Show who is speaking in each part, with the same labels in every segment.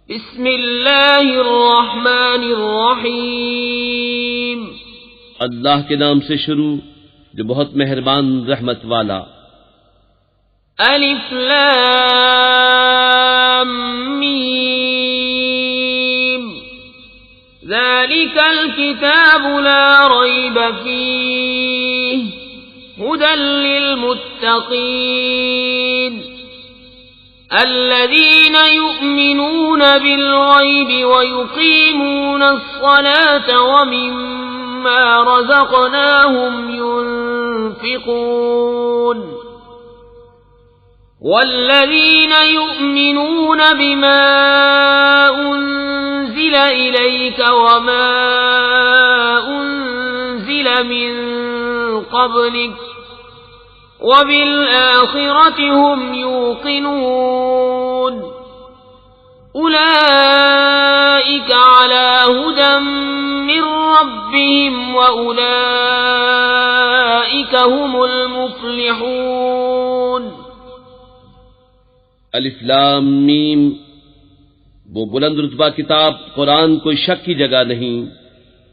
Speaker 1: بسم اللہ الرحمن الرحیم،
Speaker 2: اللہ کے نام سے شروع جو بہت مہربان رحمت والا۔
Speaker 1: الف لام میم، ذالک الکتاب لا ریب فیہ ھدی للمتقین الذين يؤمنون بالغيب ويقيمون الصلاة ومما رزقناهم ينفقون والذين يؤمنون بما أنزل إليك وما أنزل من قبلك وبالآخرة هم يوقنون أولئك على هدى من ربهم وأولئك هم المفلحون۔
Speaker 2: الف لام میم، وہ بلند رتبہ کتاب قرآن کوئی شک کی جگہ نہیں،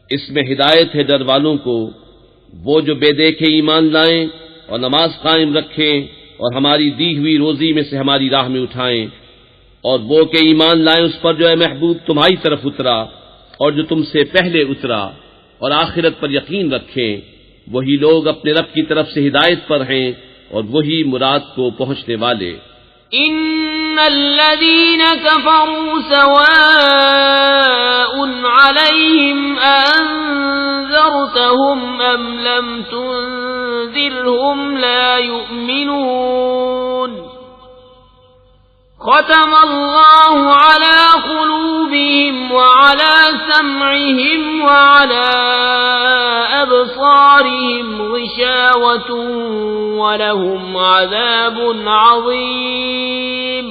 Speaker 2: اس میں ہدایت ہے ڈر والوں کو، وہ جو بے دیکھے ایمان لائیں اور نماز قائم رکھیں اور ہماری دی ہوئی روزی میں سے ہماری راہ میں اٹھائیں، اور وہ کہ ایمان لائیں اس پر جو اے محبوب تمہاری طرف اترا اور جو تم سے پہلے اترا، اور آخرت پر یقین رکھیں، وہی لوگ اپنے رب کی طرف سے ہدایت پر ہیں اور وہی مراد کو پہنچنے والے۔
Speaker 1: ان الذين كفروا سواء عليهم انذرتهم ام لم تنذرهم لا يؤمنون ختم الله على قلوبهم وعلى سمعهم وعلى أبصارهم غشاوة ولهم عذاب عظيم۔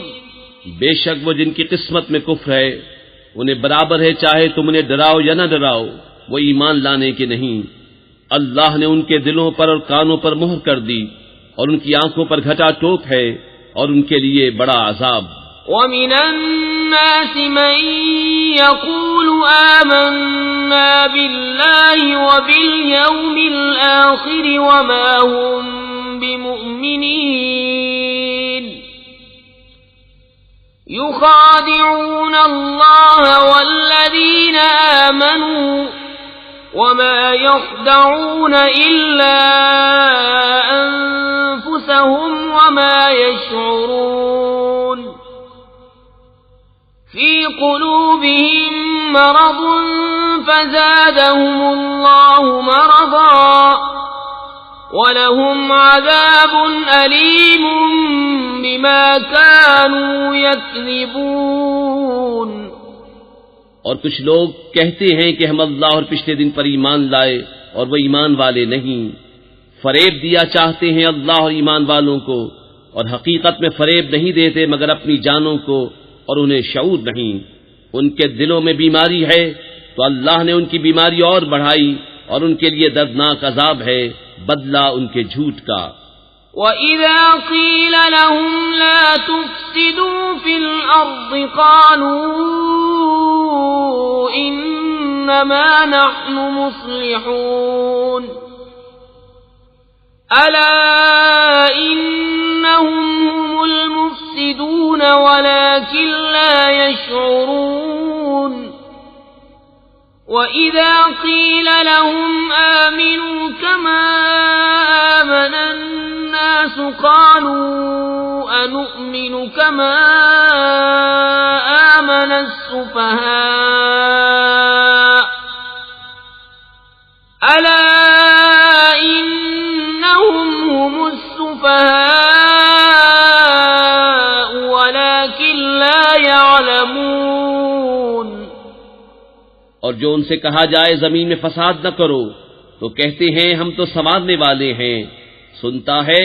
Speaker 2: بے شک وہ جن کی قسمت میں کفر ہے انہیں برابر ہے چاہے تم انہیں ڈراؤ یا نہ ڈراؤ، وہ ایمان لانے کے نہیں۔ اللہ نے ان کے دلوں پر اور کانوں پر مہر کر دی اور ان کی آنکھوں پر گھٹا ٹوک ہے اور ان کے لیے بڑا عذاب۔
Speaker 1: وَمِنَ النَّاسِ مَن يَقُولُ آمَنَّا بِاللَّهِ وَبِالْيَوْمِ الْآخِرِ وَمَا هُمْ بِمُؤْمِنِينَ يُخَادِعُونَ اللَّهَ وَالَّذِينَ آمَنُوا وَمَا يَخْدَعُونَ إِلَّا أَنفُسَهُمْ وَمَا يَشْعُرُونَ فِي قُلُوبِهِم مَّرَضٌ فَزَادَهُمُ اللَّهُ مَرَضًا وَلَهُمْ عَذَابٌ أَلِيمٌ بِمَا كَانُوا يَكْذِبُونَ۔
Speaker 2: اور کچھ لوگ کہتے ہیں کہ ہم اللہ اور پچھلے دن پر ایمان لائے اور وہ ایمان والے نہیں، فریب دیا چاہتے ہیں اللہ اور ایمان والوں کو، اور حقیقت میں فریب نہیں دیتے مگر اپنی جانوں کو، اور انہیں شعور نہیں۔ ان کے دلوں میں بیماری ہے تو اللہ نے ان کی بیماری اور بڑھائی، اور ان کے لیے دردناک عذاب ہے بدلہ ان کے جھوٹ کا۔
Speaker 1: وَإِذَا قِيلَ لَهُمْ لَا تُفْسِدُوا فِي الْأَرْضِ قَالُوا إِنَّمَا نَحْنُ مُصْلِحُونَ أَلَا إِنَّهُمْ هُمُ الْمُفْسِدُونَ وَلَكِنْ لَا يَشْعُرُونَ وَإِذَا قِيلَ لَهُمْ آمِنُوا كَمَا آمَنَ النَّاسُ قَالُوا أَنُؤْمِنُ كَمَا آمَنَ السُّفَهَاءُ أَلَا إِنَّهُمْ هُمُ السُّفَهَاءُ وَلَكِنْ لَا يَعْلَمُونَ۔
Speaker 2: اور جو ان سے کہا جائے زمین میں فساد نہ کرو تو کہتے ہیں ہم تو سنوارنے والے ہیں، سنتا ہے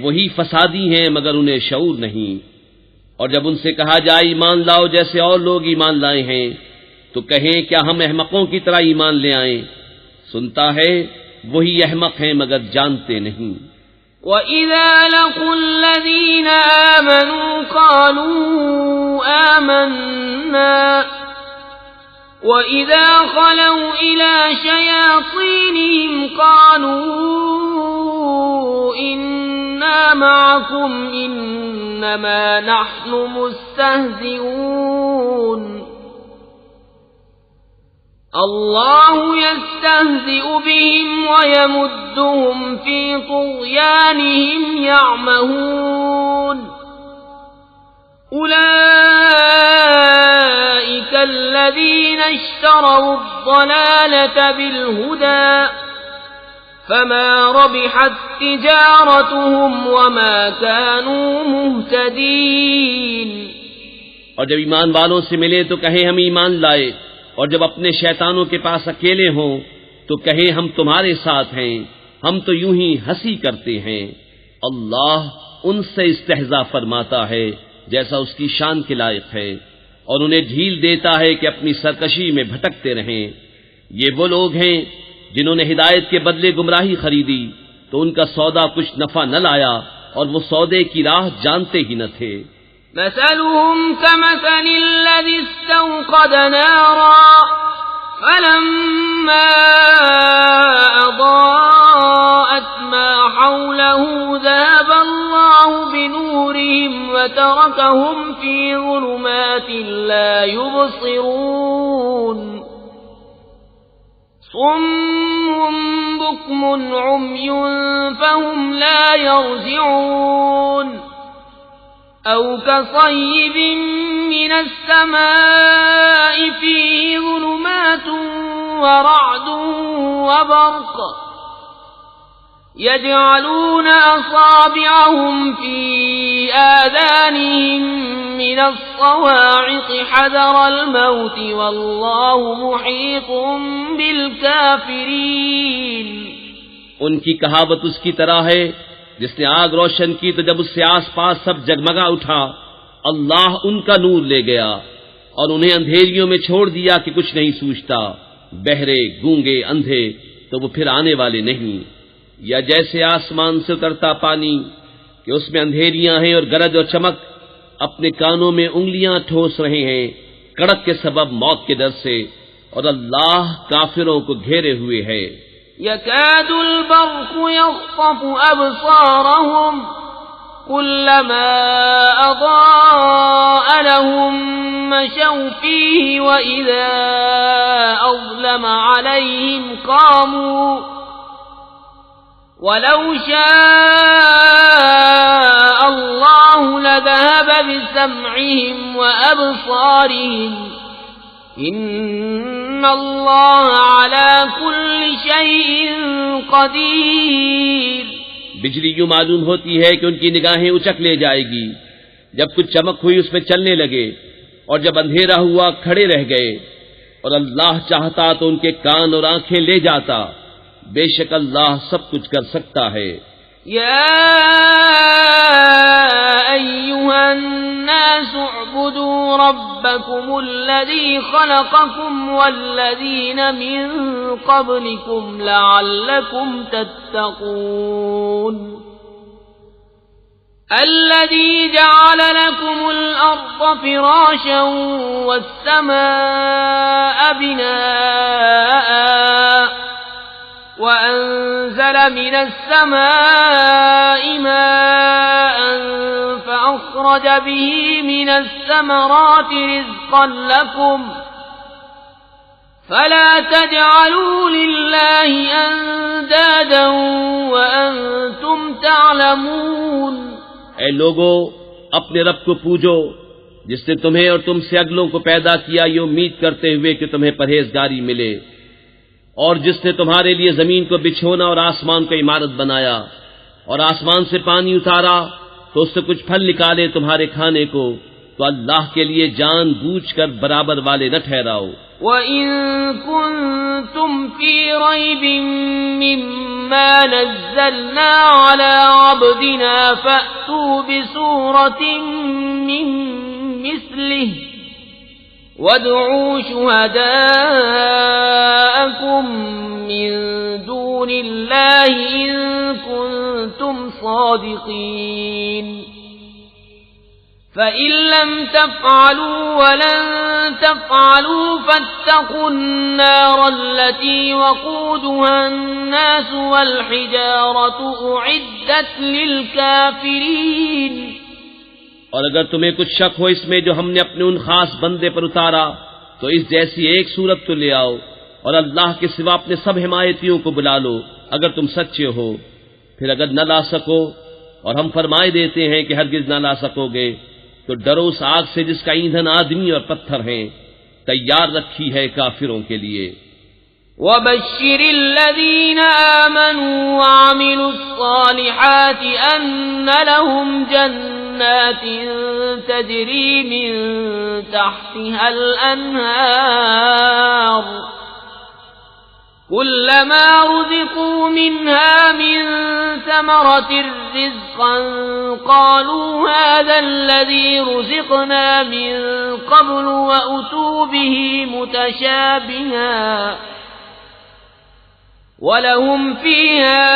Speaker 2: وہی فسادی ہیں مگر انہیں شعور نہیں۔ اور جب ان سے کہا جائے ایمان لاؤ جیسے اور لوگ ایمان لائے ہیں تو کہیں کیا ہم احمقوں کی طرح ایمان لے آئیں، سنتا ہے وہی احمق ہیں مگر جانتے نہیں۔
Speaker 1: وَإِذَا لَقُوا الَّذِينَ آمَنُوا قَالُوا آمَنَّا وَإِذَا خَلَوْا إِلَى شَيَاطِينِهِمْ قَالُوا إِنَّا مَعَكُمْ إِنَّمَا نَحْنُ مُسْتَهْزِئُونَ اللَّهُ يَسْتَهْزِئُ بِهِمْ وَيَمُدُّهُمْ فِي طُغْيَانِهِمْ يَعْمَهُونَ أُولَئِكَ الَّذِينَ اشْتَرَوُا الضَّلَالَةَ بِالْهُدَى فَمَا رَبِحَتْ تِجَارَتُهُمْ وَمَا كَانُوا مُهْتَدِينَ۔
Speaker 2: اور جب ایمان والوں سے ملے تو کہیں ہم ایمان لائے، اور جب اپنے شیطانوں کے پاس اکیلے ہوں تو کہیں ہم تمہارے ساتھ ہیں، ہم تو یوں ہی ہنسی کرتے ہیں۔ اللہ ان سے استہزاء فرماتا ہے جیسا اس کی شان کے لائق ہے، اور انہیں ڈھیل دیتا ہے کہ اپنی سرکشی میں بھٹکتے رہیں۔ یہ وہ لوگ ہیں جنہوں نے ہدایت کے بدلے گمراہی خریدی تو ان کا سودا کچھ نفع نہ لایا، اور وہ سودے کی راہ جانتے ہی نہ تھے۔
Speaker 1: مثلهم كمثل الذي استوقد نارا فلما أضاءت ما حوله ذهب الله بنورهم وتركهم في ظلمات لا يبصرون صم بكم عمي فهم لا يرجعون أو كصيب من السماء فيه ظلمات ورعد وبرق يجعلون أصابعهم في آذانهم من الصواعق حذر الموت والله محيط بالكافرين۔
Speaker 2: ان کی کہاوت اس کی طرح ہے جس نے آگ روشن کی تو جب اس سے آس پاس سب جگمگا اٹھا، اللہ ان کا نور لے گیا اور انہیں اندھیریوں میں چھوڑ دیا کہ کچھ نہیں سوچتا۔ بہرے، گونگے، اندھے تو وہ پھر آنے والے نہیں۔ یا جیسے آسمان سے اترتا پانی کہ اس میں اندھیریاں ہیں اور گرج اور چمک، اپنے کانوں میں انگلیاں ٹھوس رہے ہیں کڑک کے سبب موت کے ڈر سے، اور اللہ کافروں کو گھیرے ہوئے ہے۔
Speaker 1: يكاد البرق يخطف أبصارهم كلما أضاء لهم مشوا فيه وإذا أظلم عليهم قاموا ولو شاء الله لذهب بسمعهم وأبصارهم ان اللہ علی کل شیء قدیر۔
Speaker 2: بجلی یوں معلوم ہوتی ہے کہ ان کی نگاہیں اچک لے جائے گی، جب کچھ چمک ہوئی اس میں چلنے لگے، اور جب اندھیرا ہوا کھڑے رہ گئے، اور اللہ چاہتا تو ان کے کان اور آنکھیں لے جاتا۔ بے شک اللہ سب کچھ کر سکتا ہے۔
Speaker 1: یا ایھا الناس اعبدوا ربکم الذی خلقکم والذین من قبلکم لعلکم تتقون الذی جعل لکم الارض فراشا والسماء بناء وأنزل من السماء ماء فأخرج به من الثمرات رزقا لكم فلا تجعلوا لله أندادا وأنتم تعلمون۔
Speaker 2: اے لوگو، اپنے رب کو پوجو جس نے تمہیں اور تم سے اگلوں کو پیدا کیا یہ امید کرتے ہوئے کہ تمہیں پرہیزگاری ملے، اور جس نے تمہارے لیے زمین کو بچھونا اور آسمان کو عمارت بنایا، اور آسمان سے پانی اتارا تو اس سے کچھ پھل نکالے تمہارے کھانے کو، تو اللہ کے لیے جان بوجھ کر برابر والے نہ ٹھہراؤ۔
Speaker 1: وَإِن كُنتُمْ فِي رَيْبٍ مِّمَّا نَزَّلْنَا عَلَىٰ عَبْدِنَا فَأْتُوا بِسُورَةٍ مِّن مِّثْلِهِ وَادْعُوا شُهَدَاءَكُم مِّن دُونِ اللَّهِ إِن كُنتُمْ صَادِقِينَ فَإِن لَّمْ تَفْعَلُوا وَلَن تفعلوا فاتقوا النار التي وقودها الناس والحجارة أعدت للكافرين.
Speaker 2: اور اگر تمہیں کچھ شک ہو اس میں جو ہم نے اپنے ان خاص بندے پر اتارا تو اس جیسی ایک صورت تو لے آؤ اور اللہ کے سوا اپنے سب حمایتیوں کو بلا لو اگر تم سچے ہو. پھر اگر نہ لا سکو اور ہم فرمائے دیتے ہیں کہ ہرگز نہ لا سکو گے تو ڈرو اس آگ سے جس کا ایندھن آدمی اور پتھر ہیں تیار رکھی ہے کافروں کے لیے.
Speaker 1: وبشر الذين آمنوا وعملوا الصالحات أن لهم جنات تجري من تحتها الأنهار كلما رزقوا منها من ثمرة رزقا قالوا هذا الذي رزقنا من قبل وأتوا به متشابها وَلَهُمْ فِيهَا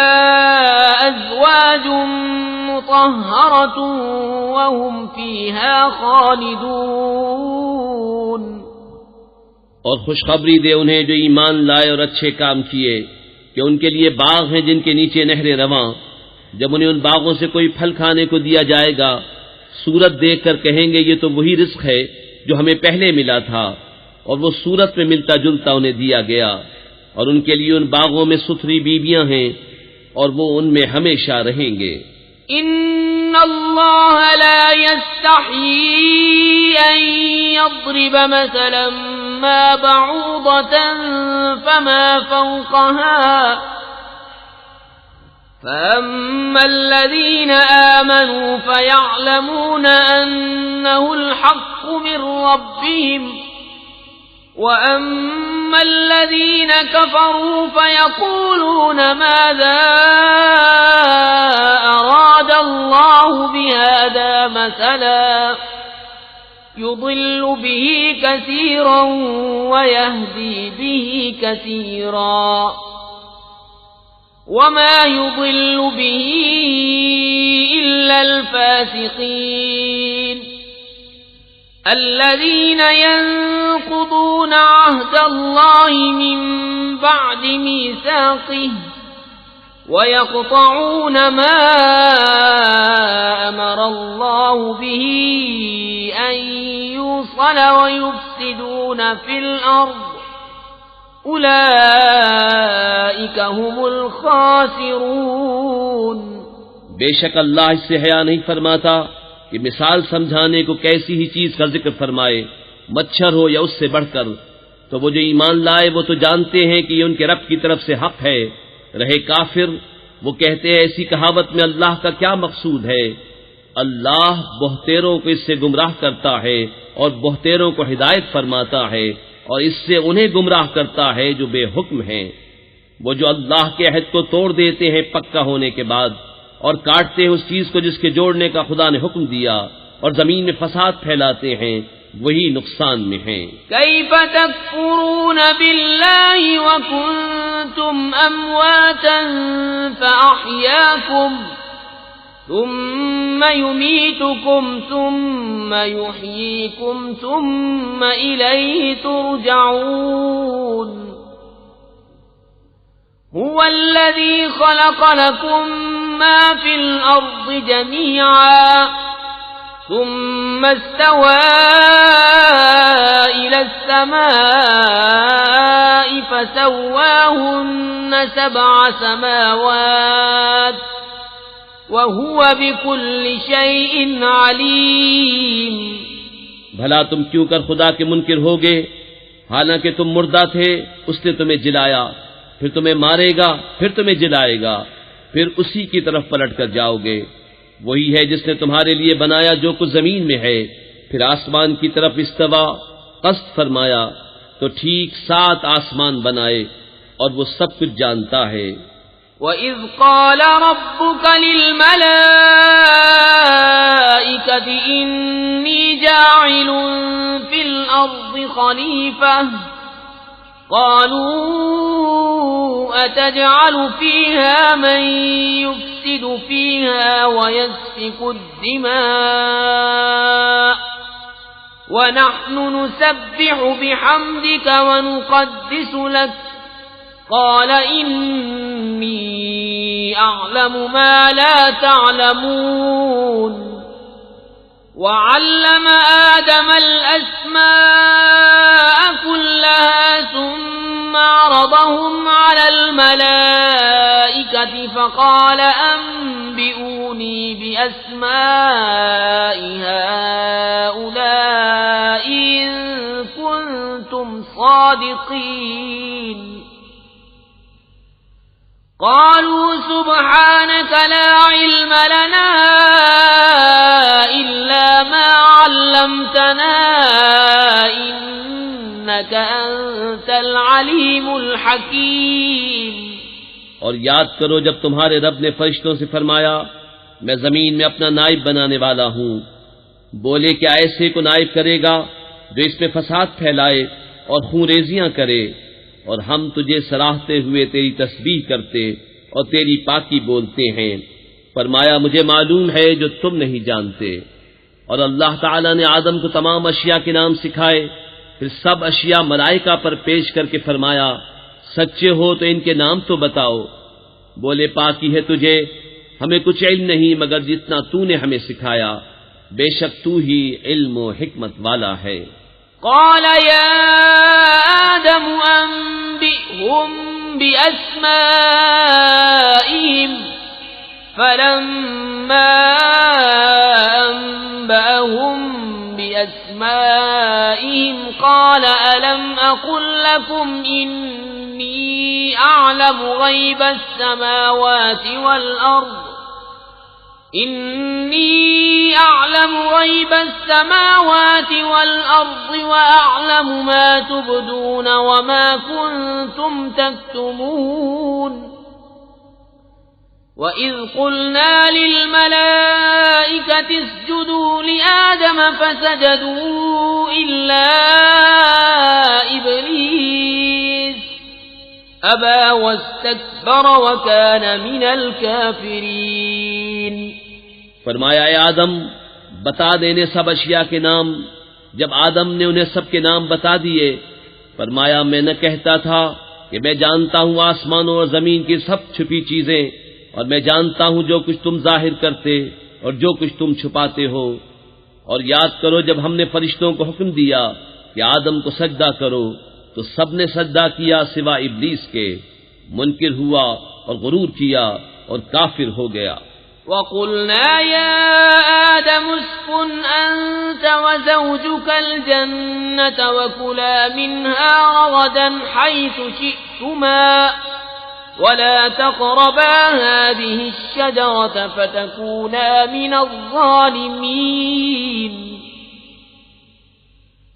Speaker 1: أَزْوَاجٌ مُطَهَّرَةٌ وَهُمْ فِيهَا خَالِدُونَ.
Speaker 2: اور خوشخبری دے انہیں جو ایمان لائے اور اچھے کام کیے کہ ان کے لیے باغ ہیں جن کے نیچے نہریں رواں. جب انہیں ان باغوں سے کوئی پھل کھانے کو دیا جائے گا صورت دیکھ کر کہیں گے یہ تو وہی رزق ہے جو ہمیں پہلے ملا تھا، اور وہ صورت میں ملتا جلتا انہیں دیا گیا. اور ان کے لیے ان باغوں میں ستھری بیویاں ہیں اور وہ ان میں ہمیشہ رہیں گے.
Speaker 1: ان اللہ لا يستحيي ان يضرب مثلا ما بعوضة فما فوقها فأما الذين آمنوا فيعلمون أنه الحق من ربهم وَأَمَّا الَّذِينَ كَفَرُوا فَيَقُولُونَ مَاذَا أَرَادَ اللَّهُ بِهَذَا مَثَلًا يُضِلُّ بِهِ كَثِيرًا وَيَهْدِي بِهِ كَثِيرًا وَمَا يُضِلُّ بِهِ إِلَّا الْفَاسِقِينَ. الذين ينقضون عهد الله من بعد ميثاقه ويقطعون ما أمر الله به أن يوصل ويفسدون في الأرض أولئك هم الخاسرون.
Speaker 2: بے شک اللہ اس سے حیا نہیں فرماتا کہ مثال سمجھانے کو کیسی ہی چیز کا ذکر فرمائے، مچھر ہو یا اس سے بڑھ کر. تو وہ جو ایمان لائے وہ تو جانتے ہیں کہ یہ ان کے رب کی طرف سے حق ہے. رہے کافر وہ کہتے ہیں ایسی کہاوت میں اللہ کا کیا مقصود ہے. اللہ بہتیروں کو اس سے گمراہ کرتا ہے اور بہتیروں کو ہدایت فرماتا ہے اور اس سے انہیں گمراہ کرتا ہے جو بے حکم ہیں. وہ جو اللہ کے عہد کو توڑ دیتے ہیں پکا ہونے کے بعد اور کاٹتے ہیں اس چیز کو جس کے جوڑنے کا خدا نے حکم دیا اور زمین میں فساد پھیلاتے ہیں وہی نقصان میں ہیں.
Speaker 1: کیف تکفرون باللہ وکنتم امواتا فاحیاکم ثم یمیتکم ثم یحییکم ثم الیہ ترجعون. هو الذي خلق لكم ما في الأرض جميعا ثم استوى إلى السماء فسواهن 7 سماوات وهو بكل شيء عليم.
Speaker 2: بھلا تم کیوں کر خدا کے منکر ہوگے حالانکہ تم مردہ تھے، اس نے تمہیں جلایا، پھر تمہیں مارے گا، پھر تمہیں جلائے گا، پھر اسی کی طرف پلٹ کر جاؤ گے. وہی ہے جس نے تمہارے لیے بنایا جو کچھ زمین میں ہے، پھر آسمان کی طرف استوا قصد فرمایا تو ٹھیک 7 آسمان بنائے اور وہ سب کچھ جانتا ہے.
Speaker 1: وَإِذْ قَالَ رَبُّكَ لِلْمَلَائِكَةِ إِنِّي جَاعِلٌ فِي الْأَرْضِ خَلِيفَةً قالوا أتجعل فيها من يفسد فيها ويسفك الدماء ونحن نسبح بحمدك ونقدس لك قال إني أعلم ما لا تعلمون وعلم آدم الأسماء كلها ثم عرضهم على الملائكة فقال أنبئوني بأسماء هؤلاء إن كنتم صادقين قالوا سبحانك لا علم لنا إلا ما علمتنا إنك أنت العليم الحكيم۔
Speaker 2: اور یاد کرو جب تمہارے رب نے فرشتوں سے فرمایا میں زمین میں اپنا نائب بنانے والا ہوں، بولے کیا ایسے کو نائب کرے گا جو اس میں فساد پھیلائے اور خون ریزیاں کرے، اور ہم تجھے سراہتے ہوئے تیری تسبیح کرتے اور تیری پاکی بولتے ہیں۔ فرمایا مجھے معلوم ہے جو تم نہیں جانتے۔ اور اللہ تعالیٰ نے آدم کو تمام اشیاء کے نام سکھائے، پھر سب اشیاء ملائکہ پر پیش کر کے فرمایا سچے ہو تو ان کے نام تو بتاؤ۔ بولے پاکی ہے تجھے، ہمیں کچھ علم نہیں مگر جتنا تو نے ہمیں سکھایا، بے شک تو ہی علم و حکمت والا ہے۔
Speaker 1: قال يا آدم أنبئهم بأسمائهم فلما أنبأهم بأسمائهم قال ألم أقل لكم إني أعلم غيب السماوات والأرض وأعلم ما تبدون وما كنتم تكتمون وإذ قلنا للملائكة اسجدوا لآدم فسجدوا إلا إبليس أبى واستكبر وكان من الكافرين۔
Speaker 2: فرمایا اے آدم بتا دینے سب اشیاء کے نام۔ جب آدم نے انہیں سب کے نام بتا دیے فرمایا میں نہ کہتا تھا کہ میں جانتا ہوں آسمانوں اور زمین کی سب چھپی چیزیں، اور میں جانتا ہوں جو کچھ تم ظاہر کرتے اور جو کچھ تم چھپاتے ہو۔ اور یاد کرو جب ہم نے فرشتوں کو حکم دیا کہ آدم کو سجدہ کرو تو سب نے سجدہ کیا سوائے ابلیس کے، منکر ہوا اور غرور کیا اور کافر ہو گیا۔
Speaker 1: وَقُلْنَا يَا آدَمُ اسْكُنْ أَنْتَ وَزَوْجُكَ الْجَنَّةَ وَكُلَا مِنْهَا رَغَدًا حَيْثُ شِئْتُمَا وَلَا تَقْرَبَا هَٰذِهِ الشَّجَرَةَ فَتَكُونَا مِنَ الظَّالِمِينَ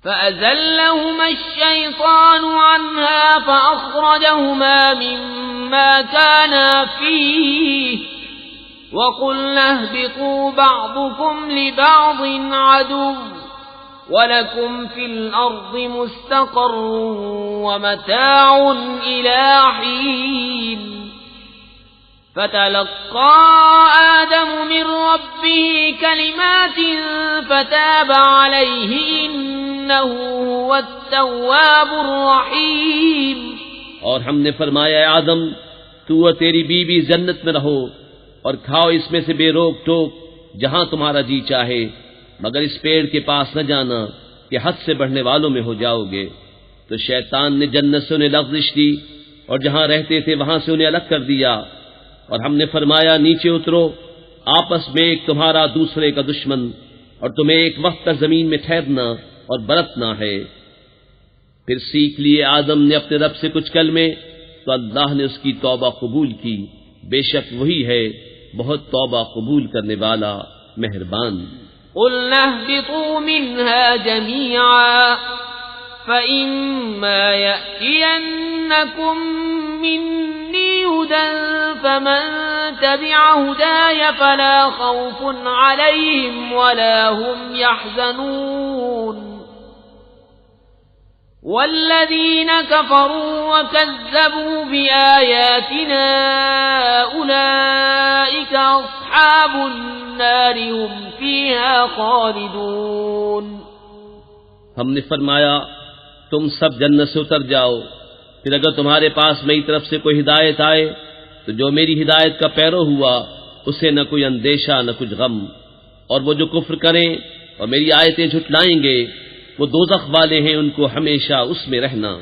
Speaker 1: فَأَزَلَّهُمَا الشَّيْطَانُ عَنْهَا فَأَخْرَجَهُمَا مِمَّا كَانَا فِيهِ وَقُلْنَا اهْبِطُوا بَعْضُكُمْ لِبَعْضٍ عَدُوٌّ وَلَكُمْ فِي الْأَرْضِ مُسْتَقَرٌّ وَمَتَاعٌ إِلَىٰ حِينٍ فَتَلَقَّىٰ آدَمُ مِن رَّبِّهِ كَلِمَاتٍ فَتَابَ عَلَيْهِ إِنَّهُ هُوَ التَّوَّابُ الرَّحِيمُ۔
Speaker 2: اور ہم نے فرمایا اے آدم تو اور تیری بیوی جنت میں رہو اور کھاؤ اس میں سے بے روک ٹوک جہاں تمہارا جی چاہے، مگر اس پیڑ کے پاس نہ جانا کہ حد سے بڑھنے والوں میں ہو جاؤ گے۔ تو شیطان نے جنت سے انہیں لغزش دی اور جہاں رہتے تھے وہاں سے انہیں الگ کر دیا، اور ہم نے فرمایا نیچے اترو، آپس میں ایک تمہارا دوسرے کا دشمن، اور تمہیں ایک وقت تک زمین میں ٹھہرنا اور برتنا ہے۔ پھر سیکھ لیے آدم نے اپنے رب سے کچھ کلمے تو اللہ نے اس کی توبہ قبول کی، بے شک وہی ہے بہت توبہ قبول کرنے والا مہربان۔
Speaker 1: قُلْنَا اهْبِطُوا مِنْهَا جَمِيعًا فَإِمَّا يَأْتِيَنَّكُم مِّنِّي هُدًى فَمَن تَبِعَ هُدَايَ فَلَا خَوْفٌ عَلَيْهِمْ وَلَا هُمْ يَحْزَنُونَ وَالَّذِينَ كَفَرُوا وَكَذَّبُوا بِآيَاتِنَا أُولَئِكَ أَصْحَابُ النَّارِ هُمْ فِيهَا خَالِدُونَ۔
Speaker 2: ہم نے فرمایا تم سب جنت سے اتر جاؤ، پھر اگر تمہارے پاس میری طرف سے کوئی ہدایت آئے تو جو میری ہدایت کا پیرو ہوا اسے نہ کوئی اندیشہ نہ کچھ غم، اور وہ جو کفر کریں اور میری آیتیں جھٹلائیں گے وہ دوزخ والے ہیں، ان کو ہمیشہ اس میں رہنا۔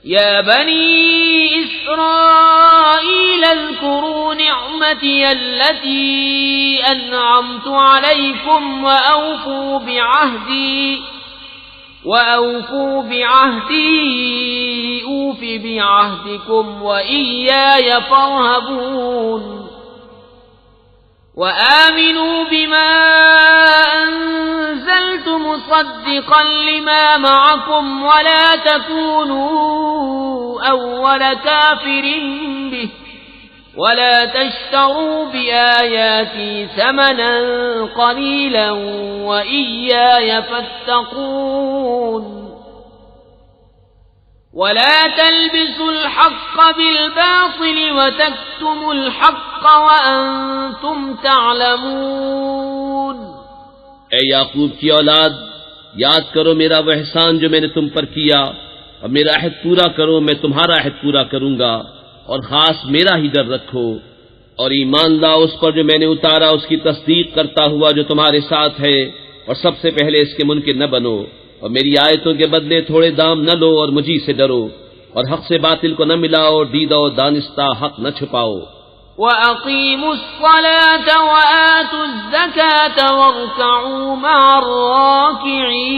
Speaker 1: يا بني إسرائيل اذكروا نعمتي التي أنعمت عليكم وأوفوا بعهدي أوف بعهدكم وإياي فارهبون وآمنوا بما أنزلت مصدقا لما معكم ولا تكونوا أول كافر به ولا تشتروا بآياتي ثمنا قليلا وإياي فاتقون ولا تلبسوا الحق بالباطل وتكتموا الحق وأنتم تعلمون۔
Speaker 2: اے یعقوب کی اولاد، یاد کرو میرا وہ احسان جو میں نے تم پر کیا، اور میرا عہد پورا کرو، میں تمہارا عہد پورا کروں گا، اور خاص میرا ہی ڈر رکھو، اور ایمان لاؤ اس پر جو میں نے اتارا، اس کی تصدیق کرتا ہوا جو تمہارے ساتھ ہے، اور سب سے پہلے اس کے منکر نہ بنو، اور میری آیتوں کے بدلے تھوڑے دام نہ لو، اور مجھی سے ڈرو، اور حق سے باطل کو نہ ملاؤ، اور دیدہ و دانستہ حق نہ چھپاؤ۔
Speaker 1: وَأَقِيمُوا الصَّلَاةَ وَآتُوا الزَّكَاةَ وَارْكَعُوا مَعَ الرَّاكِعِينَ۔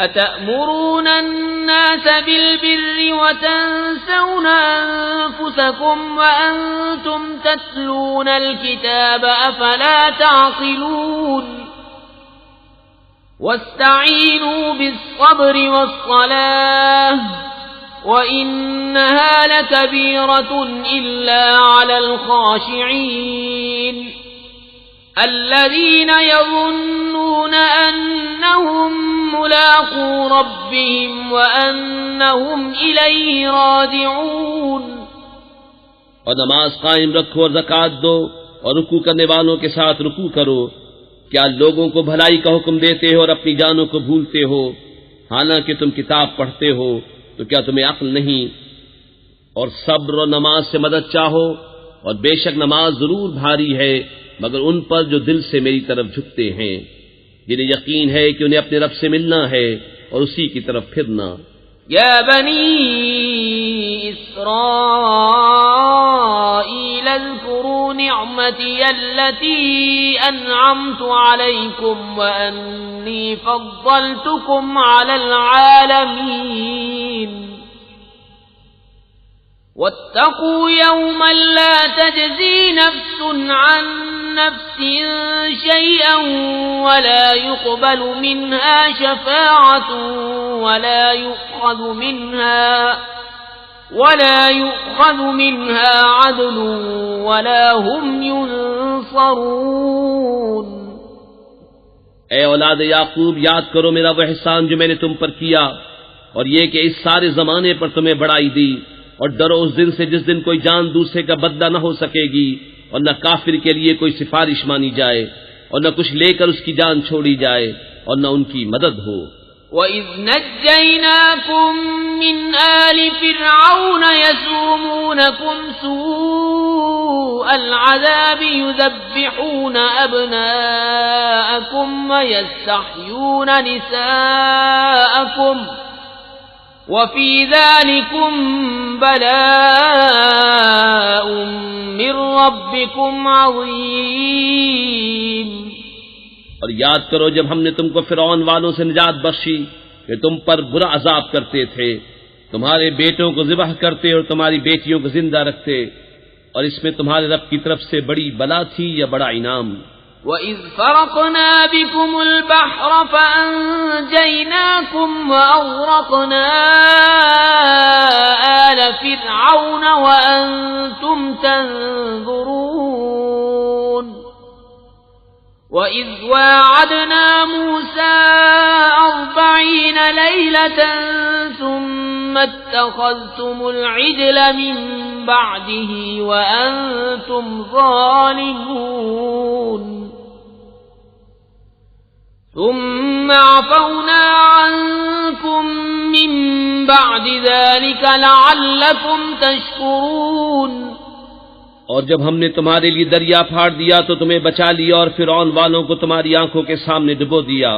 Speaker 1: أَتَأْمُرُونَ النَّاسَ بِالْبِرِّ وَتَنْسَوْنَ أَنفُسَكُمْ وَأَنْتُمْ تَتْلُونَ الْكِتَابَ أَفَلَا تَعْقِلُونَ وَاسْتَعِينُوا بِالصَّبْرِ وَالصَّلَاةِ وَإِنَّهَا لَكَبِيرَةٌ إِلَّا عَلَى الْخَاشِعِينَ الَّذِينَ يَظُنُّونَ أَنَّهُمْ مُلَاقُو رَبِّهِمْ وَأَنَّهُمْ إِلَيْهِ رَاجِعُونَ۔
Speaker 2: اور نماز قائم رکھو اور زکوٰۃ دو اور رکوع کرنے والوں کے ساتھ رکوع کرو۔ کیا لوگوں کو بھلائی کا حکم دیتے ہو اور اپنی جانوں کو بھولتے ہو، حالانکہ تم کتاب پڑھتے ہو؟ تو کیا تمہیں عقل نہیں؟ اور صبر و نماز سے مدد چاہو، اور بے شک نماز ضرور بھاری ہے مگر ان پر جو دل سے میری طرف جھکتے ہیں، جنہیں یقین ہے کہ انہیں اپنے رب سے ملنا ہے اور اسی کی طرف پھرنا۔
Speaker 1: يا بني إسرائيل اذكروا نعمتي التي أنعمت عليكم وأني فضلتكم على العالمين واتقوا يوما لا تجزي نفس عن نفس شيئا ولا يقبل منها شفاعة ولا يؤخذ منها عدل ولا هم ينصرون۔
Speaker 2: اے اولاد یعقوب، یاد کرو میرا وہ احسان جو میں نے تم پر کیا، اور یہ کہ اس سارے زمانے پر تمہیں بڑائی دی، اور ڈرو اس دن سے جس دن کوئی جان دوسرے کا بدلہ نہ ہو سکے گی، اور نہ کافر کے لیے کوئی سفارش مانی جائے، اور نہ کچھ لے کر اس کی جان چھوڑی جائے، اور نہ ان کی مدد ہو۔
Speaker 1: وَإِذْ نَجَّيْنَاكُمْ مِنْ آلِ فِرْعَوْنَ يَسُومُونَكُمْ سُوءَ الْعَذَابِ يُذَبِّحُونَ أَبْنَاءَكُمْ وَيَسْتَحْيُونَ نِسَاءَكُمْ وَفِي ذَلِكُمْ بَلَاءٌ مِّن رَّبِّكُمْ عَظِيمٌ۔
Speaker 2: اور یاد کرو جب ہم نے تم کو فرعون والوں سے نجات بخشی کہ تم پر برا عذاب کرتے تھے، تمہارے بیٹوں کو ذبح کرتے اور تمہاری بیٹیوں کو زندہ رکھتے، اور اس میں تمہارے رب کی طرف سے بڑی بلا تھی یا بڑا انعام۔
Speaker 1: وَإِذْ فَرَقْنَا بِكُمُ الْبَحْرَ فَأَنْجَيْنَاكُمْ وَأَغْرَقْنَا آلَ فِرْعَوْنَ وَأَنْتُمْ تَنْظُرُونَ وَإِذْ وَاعَدْنَا مُوسَى 40 لَيْلَةً ثُمَّ اتَّخَذْتُمُ الْعِجْلَ مِنْ بَعْدِهِ وَأَنْتُمْ ظَالِمُونَ ثم عفونا عنكم من بعد ذلك لعلكم تشكرون.
Speaker 2: اور جب ہم نے تمہارے لیے دریا پھاڑ دیا تو تمہیں بچا لیا اور فرعون والوں کو تمہاری آنکھوں کے سامنے ڈبو دیا.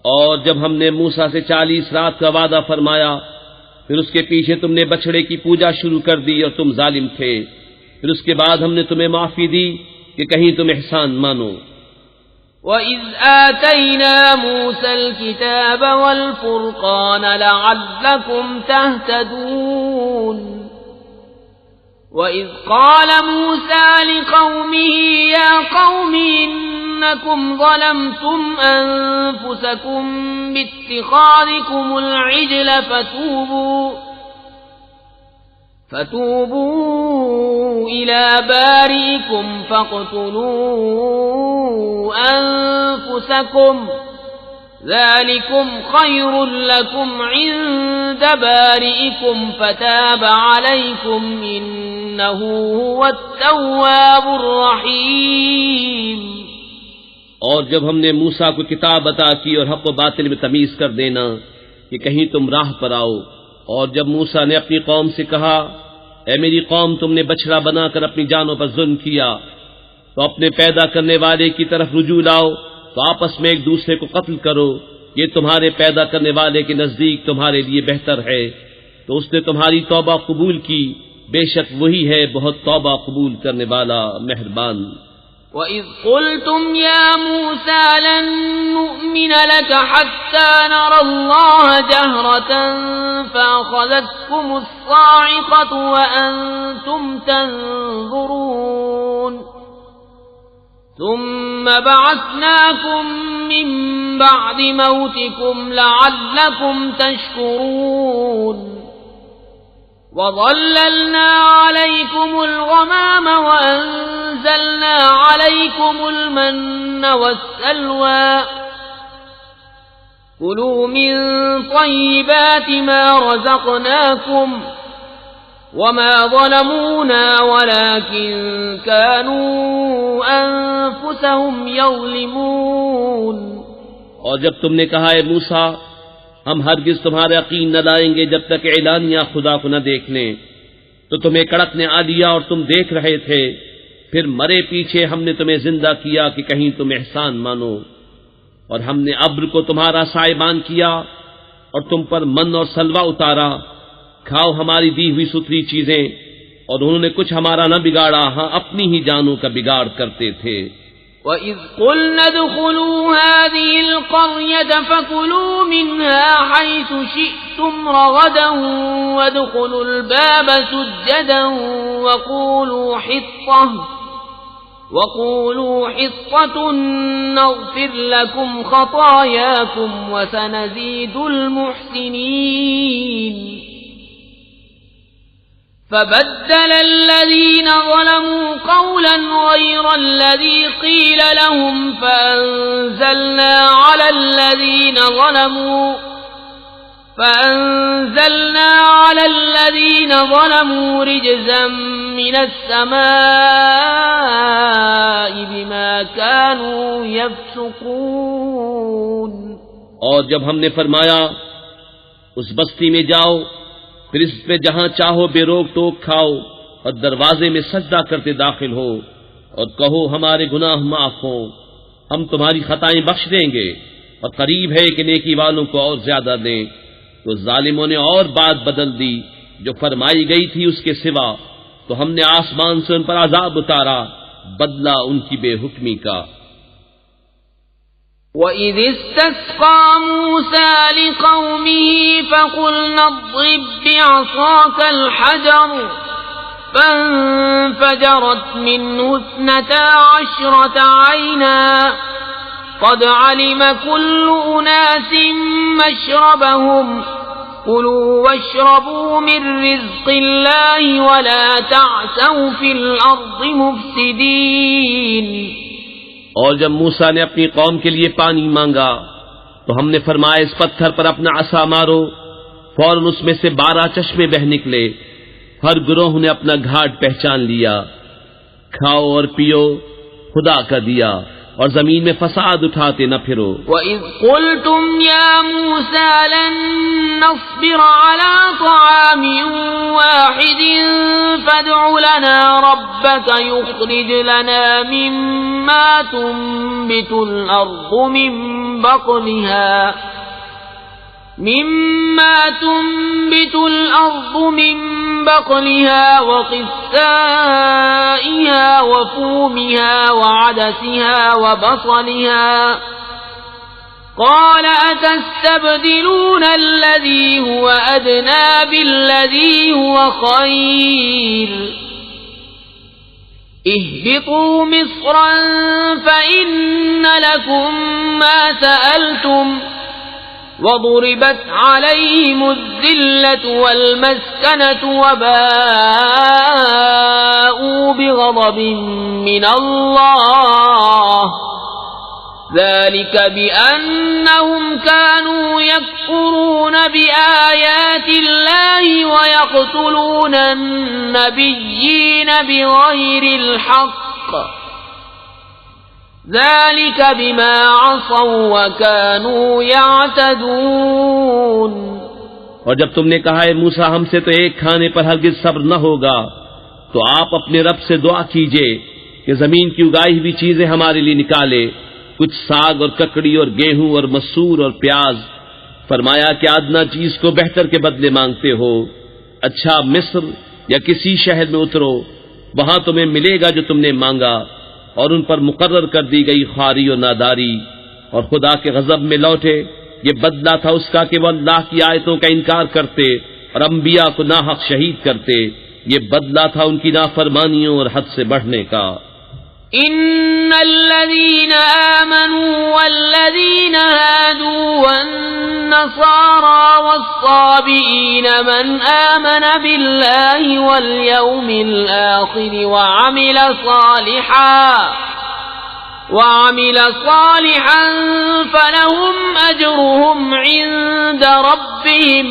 Speaker 2: اور جب ہم نے موسیٰ سے 40 رات کا وعدہ فرمایا پھر اس کے پیچھے تم نے بچڑے کی پوجا شروع کر دی اور تم ظالم تھے، پھر اس کے بعد ہم نے تمہیں معافی دی کہ کہیں تم احسان مانو.
Speaker 1: وَإِذْ آتَيْنَا مُوسَى الْكِتَابَ وَالْفُرْقَانَ لَعَلَّكُمْ تَهْتَدُونَ. وَإِذْ قَالَ مُوسَى لِقَوْمِهِ يَا قَوْمِ إِنَّكُمْ ظَلَمْتُمْ أَنفُسَكُمْ بِاتِّخَاذِكُمُ الْعِجْلَ فتوبوا إلى بارئكم فاقتلوا أنفسكم ذلكم خير لكم عند بارئكم فتاب عليكم إنه هو التواب الرحيم.
Speaker 2: اور جب ہم نے موسیٰ کو کتاب عطا کی اور حق و باطل میں تمیز کر دینا کہ کہیں تم راہ پر آؤ، اور جب موسیٰ نے اپنی قوم سے کہا اے میری قوم تم نے بچڑا بنا کر اپنی جانوں پر ظلم کیا تو اپنے پیدا کرنے والے کی طرف رجوع لاؤ تو آپس میں ایک دوسرے کو قتل کرو، یہ تمہارے پیدا کرنے والے کے نزدیک تمہارے لیے بہتر ہے. تو اس نے تمہاری توبہ قبول کی، بے شک وہی ہے بہت توبہ قبول کرنے والا مہربان.
Speaker 1: وَإِذْ قُلْتُمْ يَا مُوسَى لَن نُّؤْمِنَ لَكَ حَتَّى نَرَى اللَّهَ جَهْرَةً فَأَخَذَتْكُمُ الصَّاعِقَةُ وَأَنتُمْ تَنظُرُونَ ثُمَّ بَعَثْنَاكُم مِّن بَعْدِ مَوْتِكُمْ لَعَلَّكُمْ تَشْكُرُونَ. وَظَلَّلْنَا عَلَيْكُمُ الْغَمَامَ وَأَنزَلْنَا عَلَيْكُمُ الْمَنَّ وَالسَّلْوَىٰ كُلُوا مِن طَيِّبَاتِ مَا رَزَقْنَاكُمْ وَمَا ظَلَمُونَا وَلَٰكِن كَانُوا أَنفُسَهُمْ يَظْلِمُونَ.
Speaker 2: اور جب تم نے کہا اے موسیٰ ہم ہرگز تمہارا یقین نہ لائیں گے جب تک اعلانیہ خدا کو نہ دیکھ لیں، تو تمہیں کڑک نے آ لیا اور تم دیکھ رہے تھے، پھر مرے پیچھے ہم نے تمہیں زندہ کیا کہ کہیں تم احسان مانو. اور ہم نے ابر کو تمہارا سائبان کیا اور تم پر من اور سلوہ اتارا، کھاؤ ہماری دی ہوئی ستھری چیزیں. اور انہوں نے کچھ ہمارا نہ بگاڑا، ہاں اپنی ہی جانوں کا بگاڑ کرتے تھے.
Speaker 1: وَإِذْ قُلْنَا ادْخُلُوا هَٰذِهِ الْقَرْيَةَ فَكُلُوا مِنْهَا حَيْثُ شِئْتُمْ رَغَدًا وَادْخُلُوا الْبَابَ سُجَّدًا وَقُولُوا حِطَّةٌ نَّغْفِرْ لَكُمْ خَطَايَاكُمْ وَسَنَزِيدُ الْمُحْسِنِينَ. فبدل الذين ظلموا قولا غير الذي قيل لهم فأنزلنا على الذين ظلموا رجزا من السماء بما كانوا يفسقون.
Speaker 2: اور جب ہم نے فرمایا اس بستی میں جاؤ پھر اس پہ جہاں چاہو بے روک ٹوک کھاؤ اور دروازے میں سجدہ کرتے داخل ہو اور کہو ہمارے گناہ معاف ہوں، ہم تمہاری خطائیں بخش دیں گے اور قریب ہے کہ نیکی والوں کو اور زیادہ دیں. تو ظالموں نے اور بات بدل دی جو فرمائی گئی تھی اس کے سوا، تو ہم نے آسمان سے ان پر عذاب اتارا بدلہ ان کی بے حکمی کا.
Speaker 1: وَإِذِ اسْتَسْقَىٰ مُوسَىٰ لِقَوْمِهِ فَقُلْنَا اضْرِب بِّعَصَاكَ الْحَجَرَ فَانفَجَرَتْ مِنْهُ 12 عَيْنًا قَدْ عَلِمَ كُلُّ أُنَاسٍ مَّشْرَبَهُمْ كُلُوا وَاشْرَبُوا مِن رِّزْقِ اللَّهِ وَلَا تَعْثَوْا فِي الْأَرْضِ مُفْسِدِينَ.
Speaker 2: اور جب موسیٰ نے اپنی قوم کے لیے پانی مانگا تو ہم نے فرمایا اس پتھر پر اپنا عصا مارو، فوراً اس میں سے 12 چشمے بہ نکلے. ہر گروہ نے اپنا گھاٹ پہچان لیا. کھاؤ اور پیو خدا کا دیا، اور زمین میں فساد اٹھاتے نہ پھرو۔
Speaker 1: وَإِذْ قُلْتُمْ يَا مُوسَى لَن نَّصْبِرَ عَلَىٰ طَعَامٍ وَاحِدٍ فَادْعُ لَنَا رَبَّكَ يُخْرِجْ لَنَا مِمَّا تُنبِتُ الْأَرْضُ من بقلها وقثائها وفومها وعدسها وبصلها قال أتستبدلون الذي هو أدنى بالذي هو خير اهبطوا مصرا فإن لكم ما سألتم وضربت عليهم الذلة والمسكنة وباءوا بغضب من الله ذلك بأنهم كانوا يكفرون بآيات الله ويقتلون النبيين بغير الحق ذلك بما عصوا وكانوا يعتدون۔
Speaker 2: اور جب تم نے کہا ہے موسیٰ ہم سے تو ایک کھانے پر ہرگز صبر نہ ہوگا، تو آپ اپنے رب سے دعا کیجئے کہ زمین کی اگائی ہوئی چیزیں ہمارے لیے نکالے، کچھ ساگ اور ککڑی اور گیہوں اور مسور اور پیاز۔ فرمایا کہ ادنا چیز کو بہتر کے بدلے مانگتے ہو، اچھا مصر یا کسی شہر میں اترو، وہاں تمہیں ملے گا جو تم نے مانگا۔ اور ان پر مقرر کر دی گئی خواری اور ناداری، اور خدا کے غضب میں لوٹے۔ یہ بدلہ تھا اس کا کہ وہ اللہ کی آیتوں کا انکار کرتے اور انبیاء کو ناحق شہید کرتے۔ یہ بدلہ تھا ان کی نافرمانیوں اور حد سے بڑھنے کا۔
Speaker 1: ان الذين آمنوا والذين هادوا والنصارى والصابئين من آمن بالله واليوم الآخر وعمل صالحا فلهم أجرهم عند ربهم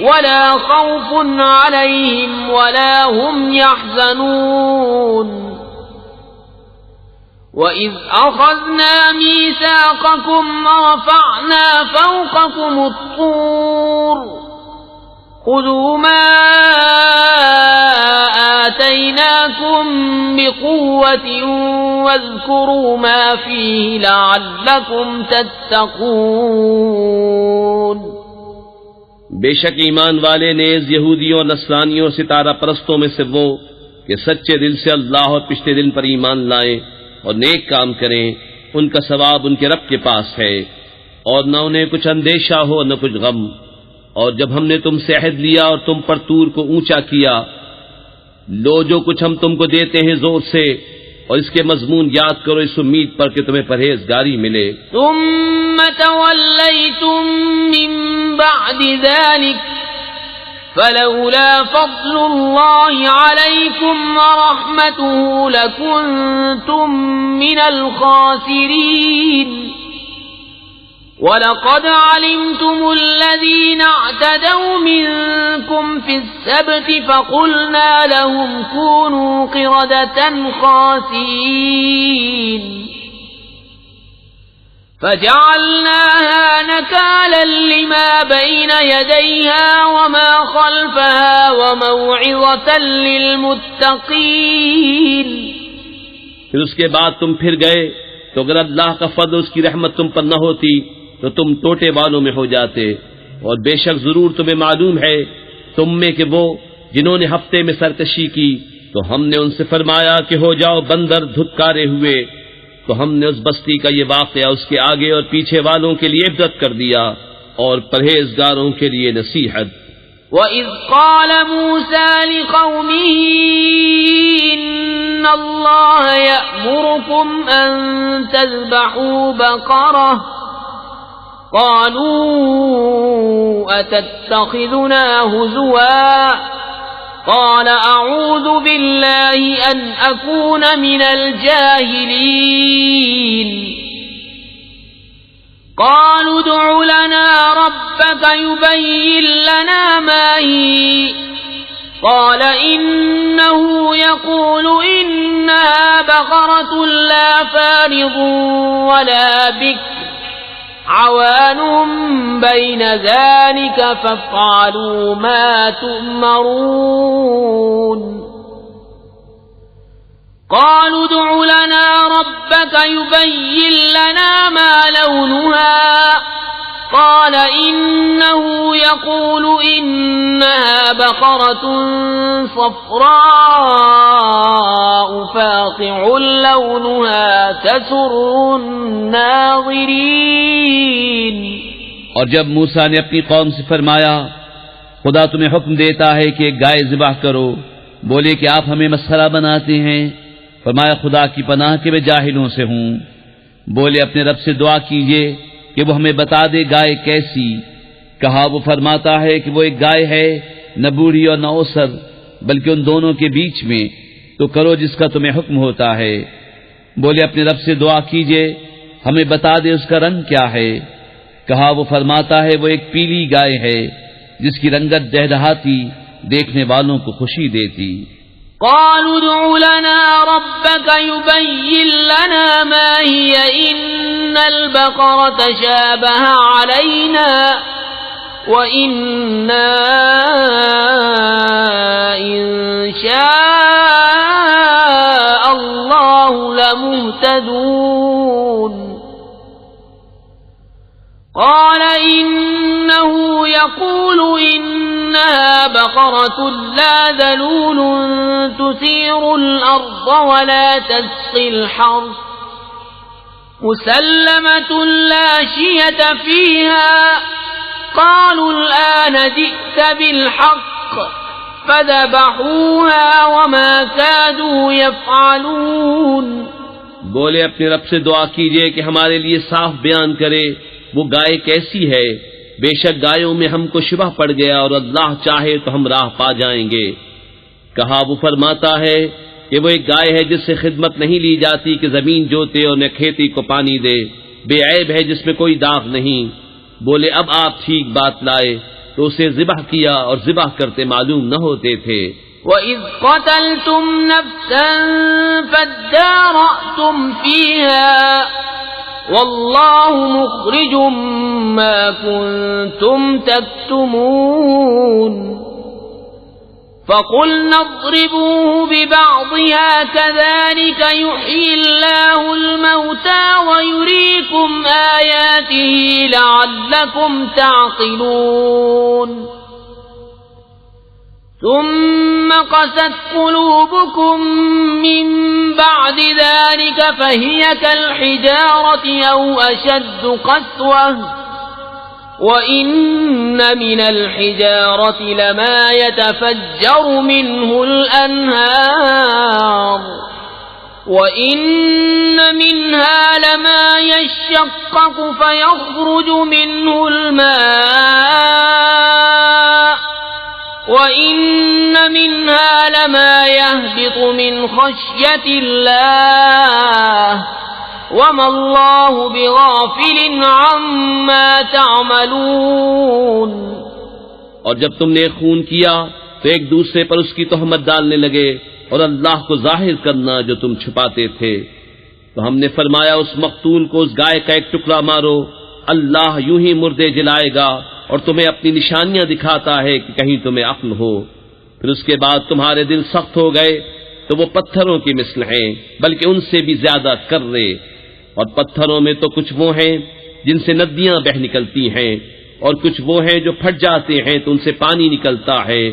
Speaker 1: ولا خوف عليهم ولا هم يحزنون۔ وَإِذْ أَخَذْنَا مِيثَاقَكُمْ وَرَفَعْنَا فَوْقَكُمُ الطُّورَ خُذُوا مَا آتَيْنَاكُمْ بِقُوَّةٍ وَاذْكُرُوا مَا فِيهِ لَعَلَّكُمْ تَتَّقُونَ۔
Speaker 2: بے شک ایمان والے نیز یہودیوں اور نصرانیوں اور ستارہ پرستوں میں سے وہ کہ سچے دل سے اللہ اور پچھلے دن پر ایمان لائیں اور نیک کام کریں، ان کا ثواب ان کے رب کے پاس ہے، اور نہ انہیں کچھ اندیشہ ہو نہ کچھ غم۔ اور جب ہم نے تم سے عہد لیا اور تم پر طور کو اونچا کیا، لو جو کچھ ہم تم کو دیتے ہیں زور سے، اور اس کے مضمون یاد کرو اس امید پر کہ تمہیں پرہیزگاری ملے۔
Speaker 1: ثم تولیتم من بعد ذلك فلولا فضل الله عليكم ورحمته لكنتم من الخاسرين وَلَقَدْ عَلِمْتُمُ الَّذِينَ اعْتَدَوْا مِنكُمْ فِي السَّبْتِ فَقُلْنَا لَهُمْ كُونُوا قِرَدَةً خَاسِئِينَ فَجَعَلْنَاهَا نَكَالًا لِمَا بَيْنَ يَدَيْهَا وَمَا خَلْفَهَا وَمَوْعِظَةً لِلْمُتَّقِينَ۔
Speaker 2: پھر اس کے بعد تم پھر گئے تو اگر اللہ کا فضل اس کی رحمت تم پر نہ ہوتی تو تم ٹوٹے والوں میں ہو جاتے، اور بے شک ضرور تمہیں معلوم ہے تم میں کہ وہ جنہوں نے ہفتے میں سرکشی کی تو ہم نے ان سے فرمایا کہ ہو جاؤ بندر دھتکارے ہوئے، تو ہم نے اس بستی کا یہ واقعہ اس کے آگے اور پیچھے والوں کے لیے عبرت کر دیا اور پرہیزگاروں کے لیے نصیحت۔
Speaker 1: وَإِذْ قَالَ مُوسَى لِقَوْمِهِ إِنَّ اللَّهَ يَأْمُرُكُمْ أَن تَذْبَحُوا بَقَرَةً قَالُوا أَتَتَّخِذُنَا هُزُوًا قَالَ أَعُوذُ بِاللَّهِ أَنْ أَكُونَ مِنَ الْجَاهِلِينَ قالوا ادع لنا ربك يبين لنا ما هي قال إنه يقول إنها بقرة لا فارض ولا بكر عوان بين ذلك فافعلوا ما تؤمرون قالوا ادع لنا ربك يبين لنا ما لونها قال إنه يقول إنها بقرة صفراء فاقع لونها تسر الناظرين.
Speaker 3: اور جب موسیٰ نے اپنی قوم سے فرمایا خدا تمہیں حکم دیتا ہے کہ ایک گائے ذبح کرو، بولے کہ آپ ہمیں مسخرہ بناتے ہیں. فرمایا خدا کی پناہ کہ میں جاہلوں سے ہوں. بولے اپنے رب سے دعا کیجئے کہ وہ ہمیں بتا دے گائے کیسی. کہا وہ فرماتا ہے کہ وہ ایک گائے ہے، نہ بوڑھی اور نہ اوسر، بلکہ ان دونوں کے بیچ میں، تو کرو جس کا تمہیں حکم ہوتا ہے. بولے اپنے رب سے دعا کیجئے ہمیں بتا دے اس کا رنگ کیا ہے. کہا وہ فرماتا ہے وہ ایک پیلی گائے ہے جس کی رنگت دہدہاتی دیکھنے والوں کو خوشی دیتی.
Speaker 1: قالوا ادع لنا ربك يبين لنا ما هي إن البقرة شابه علينا وإنا إن شاء الله لمهتدون. قال إنه يقول إنها بقرة لا ذلول تثير الأرض ولا تسقي الحرث مسلمة لا شية فيها. قالوا الآن جئت بالحق فذبحوها وما كادوا يفعلون.
Speaker 2: بولے اپنے رب سے دعا کیجئے کہ ہمارے لیے صاف بیان کرے وہ گائے کیسی ہے. بے شک گایوں میں ہم کو شبہ پڑ گیا اور اللہ چاہے تو ہم راہ پا جائیں گے. کہا وہ فرماتا ہے کہ وہ ایک گائے ہے جس سے خدمت نہیں لی جاتی کہ زمین جوتے اور نہ کھیتی کو پانی دے، بے عیب ہے جس میں کوئی داغ نہیں. بولے اب آپ ٹھیک بات لائے تو اسے ذبح کیا اور ذبح کرتے معلوم نہ ہوتے تھے.
Speaker 1: وَإِذْ قَتَلْتُمْ نَفْسًا فَادَّارَأْتُمْ فِيهَا وَاللَّهُ مُخْرِجٌ مَا كُنْتُمْ تَكْتُمُونَ. فَقُلْنَا اضْرِبُوهُ بِبَعْضِهَا كَذَلِكَ يُحْيِي اللَّهُ الْمَوْتَى وَيُرِيكُمْ آيَاتِهِ لَعَلَّكُمْ تَعْقِلُونَ. ثم قست قلوبكم من بعد ذلك فهي كالحجارة أو أشد قسوة وإن من الحجارة لما يتفجر منه الأنهار وإن منها لما يشقق فيخرج منه الماء وَإِنَّ مِنْهَا لَمَا يَهْبِطُ مِنْ خَشْيَةِ اللَّهِ وَمَا اللَّهُ بِغَافِلٍ عَمَّا تَعْمَلُونَ.
Speaker 2: اور جب تم نے خون کیا تو ایک دوسرے پر اس کی تہمت ڈالنے لگے اور اللہ کو ظاہر کرنا جو تم چھپاتے تھے. تو ہم نے فرمایا اس مقتول کو اس گائے کا ایک ٹکڑا مارو، اللہ یوں ہی مردے جلائے گا اور تمہیں اپنی نشانیاں دکھاتا ہے کہ کہیں تمہیں عقل ہو. پھر اس کے بعد تمہارے دل سخت ہو گئے تو وہ پتھروں کی مثل ہیں بلکہ ان سے بھی زیادہ کرے. اور پتھروں میں تو کچھ وہ ہیں جن سے ندیاں بہ نکلتی ہیں اور کچھ وہ ہیں جو پھٹ جاتے ہیں تو ان سے پانی نکلتا ہے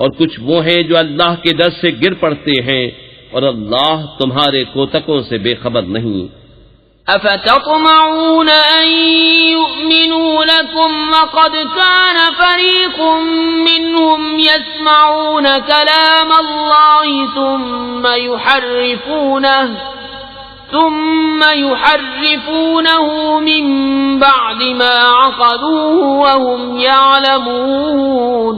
Speaker 2: اور کچھ وہ ہیں جو اللہ کے ڈر سے گر پڑتے ہیں اور اللہ تمہارے کوتکوں سے بے خبر نہیں.
Speaker 1: أفتطمعون أن يؤمنوا لكم وقد كان فريق منهم يسمعون كلام الله ثم يحرفونه من بعد ما عقلوه وهم يعلمون.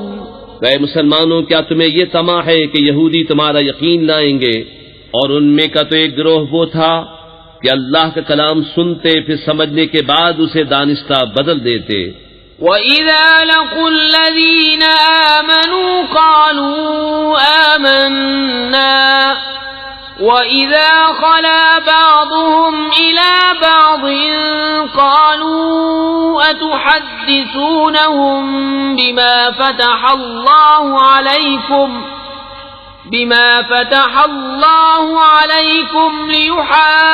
Speaker 2: اے مسلمانوں کیا تمہیں یہ طمع ہے کہ یہودی تمہارا یقین لائیں گے؟ اور ان میں کا تو ایک گروہ وہ تھا کہ اللہ کا کلام سنتے پھر سمجھنے کے بعد اسے دانستہ بدل دیتے.
Speaker 1: وَإِذَا لَقُوا الَّذِينَ آمَنُوا قَالُوا آمَنَّا وَإِذَا خَلَا بَعْضُهُمْ إِلَى بَعْضٍ قَالُوا أَتُحَدِّثُونَهُم بِمَا فَتَحَ اللَّهُ عَلَيْكُمْ لِيُحَاجُّوكُم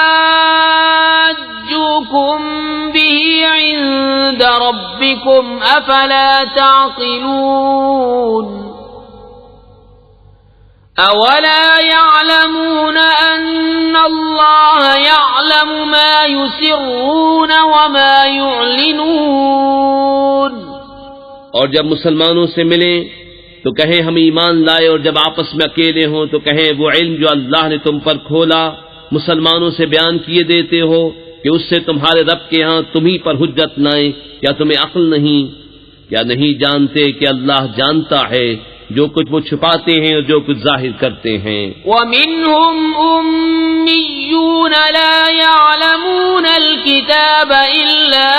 Speaker 1: بِهِ عِندَ رَبِّكُمْ أَفَلَا تَعْقِلُونَ أَوَلَا يَعْلَمُونَ أَنَّ اللَّهَ يَعْلَمُ مَا يُسِرُّونَ وَمَا يُعْلِنُونَ۔
Speaker 2: اور جب مسلمانوں سے ملیں تو کہیں ہم ایمان لائے، اور جب آپس میں اکیلے ہوں تو کہیں وہ علم جو اللہ نے تم پر کھولا مسلمانوں سے بیان کیے دیتے ہو کہ اس سے تمہارے رب کے ہاں تمہیں پر حجت لائیں، کیا تمہیں عقل نہیں؟ کیا نہیں جانتے کہ اللہ جانتا ہے جو کچھ وہ چھپاتے ہیں اور جو کچھ ظاہر کرتے ہیں۔
Speaker 1: وَمِنْهُمْ أُمِّيُّونَ لَا يَعْلَمُونَ الْكِتَابَ إِلَّا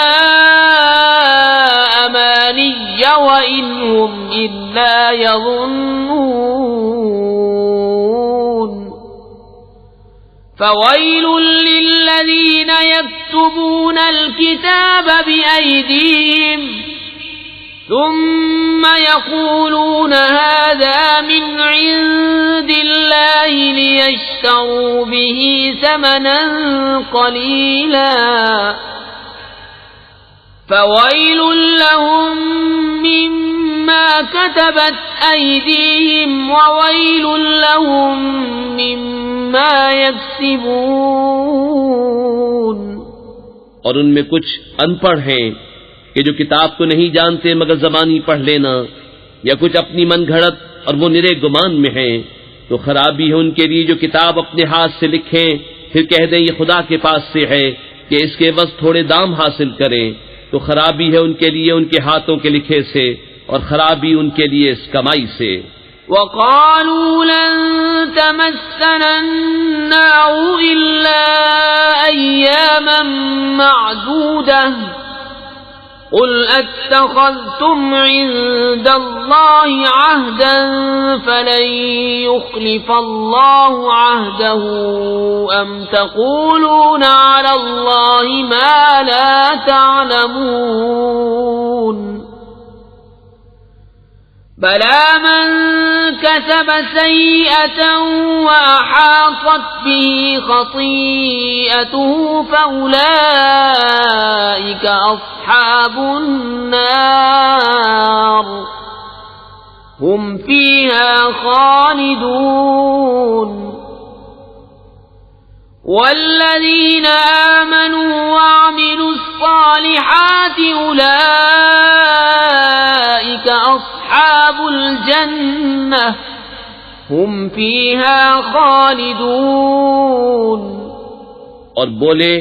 Speaker 1: أَمَانِيَّ وَإِنْ هُمْ إِلَّا يَظُنُّونَ فَوَيْلٌ لِّلَّذِينَ يَكْتُبُونَ الْكِتَابَ بِأَيْدِيهِمْ ثم يقولون هذا من عند الله ليشتروا به ثمنا قليلا فويل لهم مما كتبت أيديهم وويل لهم مما يكسبون۔
Speaker 2: اور ان میں کچھ ان پڑھ ہیں کہ جو کتاب کو نہیں جانتے مگر زبانی پڑھ لینا، یا کچھ اپنی من گھڑت اور وہ نرے گمان میں ہیں، تو خرابی ہے ان کے لیے جو کتاب اپنے ہاتھ سے لکھیں پھر کہہ دیں یہ خدا کے پاس سے ہے کہ اس کے عوض تھوڑے دام حاصل کریں، تو خرابی ہے ان کے لیے ان کے ہاتھوں کے لکھے سے، اور خرابی ان کے لیے اس کمائی سے۔
Speaker 1: وَقَالُوا لَن تَمَسَّنَا النَّارُ إِلَّا أَيَّامًا مَّعْدُودَةً قُلْ أَتَّخَذْتُمْ عِندَ اللَّهِ عَهْدًا فَلَن يُخْلِفَ اللَّهُ عَهْدَهُ أَمْ تَقُولُونَ عَلَى اللَّهِ مَا لَا تَعْلَمُونَ بَلَى مَن كَسَبَ سَيِّئَةً وَأَحَاطَتْ بِهِ خَطِيئَتُهُ فَأُولَئِكَ أَصْحَابُ النَّارِ هُمْ فِيهَا خَالِدُونَ۔ وَالَّذِينَ آمَنُوا وَعَمِلُوا الصَّالِحَاتِ أُولَئِكَ أَصْحَابُ الْجَنَّةِ هُمْ فِيهَا خَالِدُونَ۔
Speaker 2: اور بولے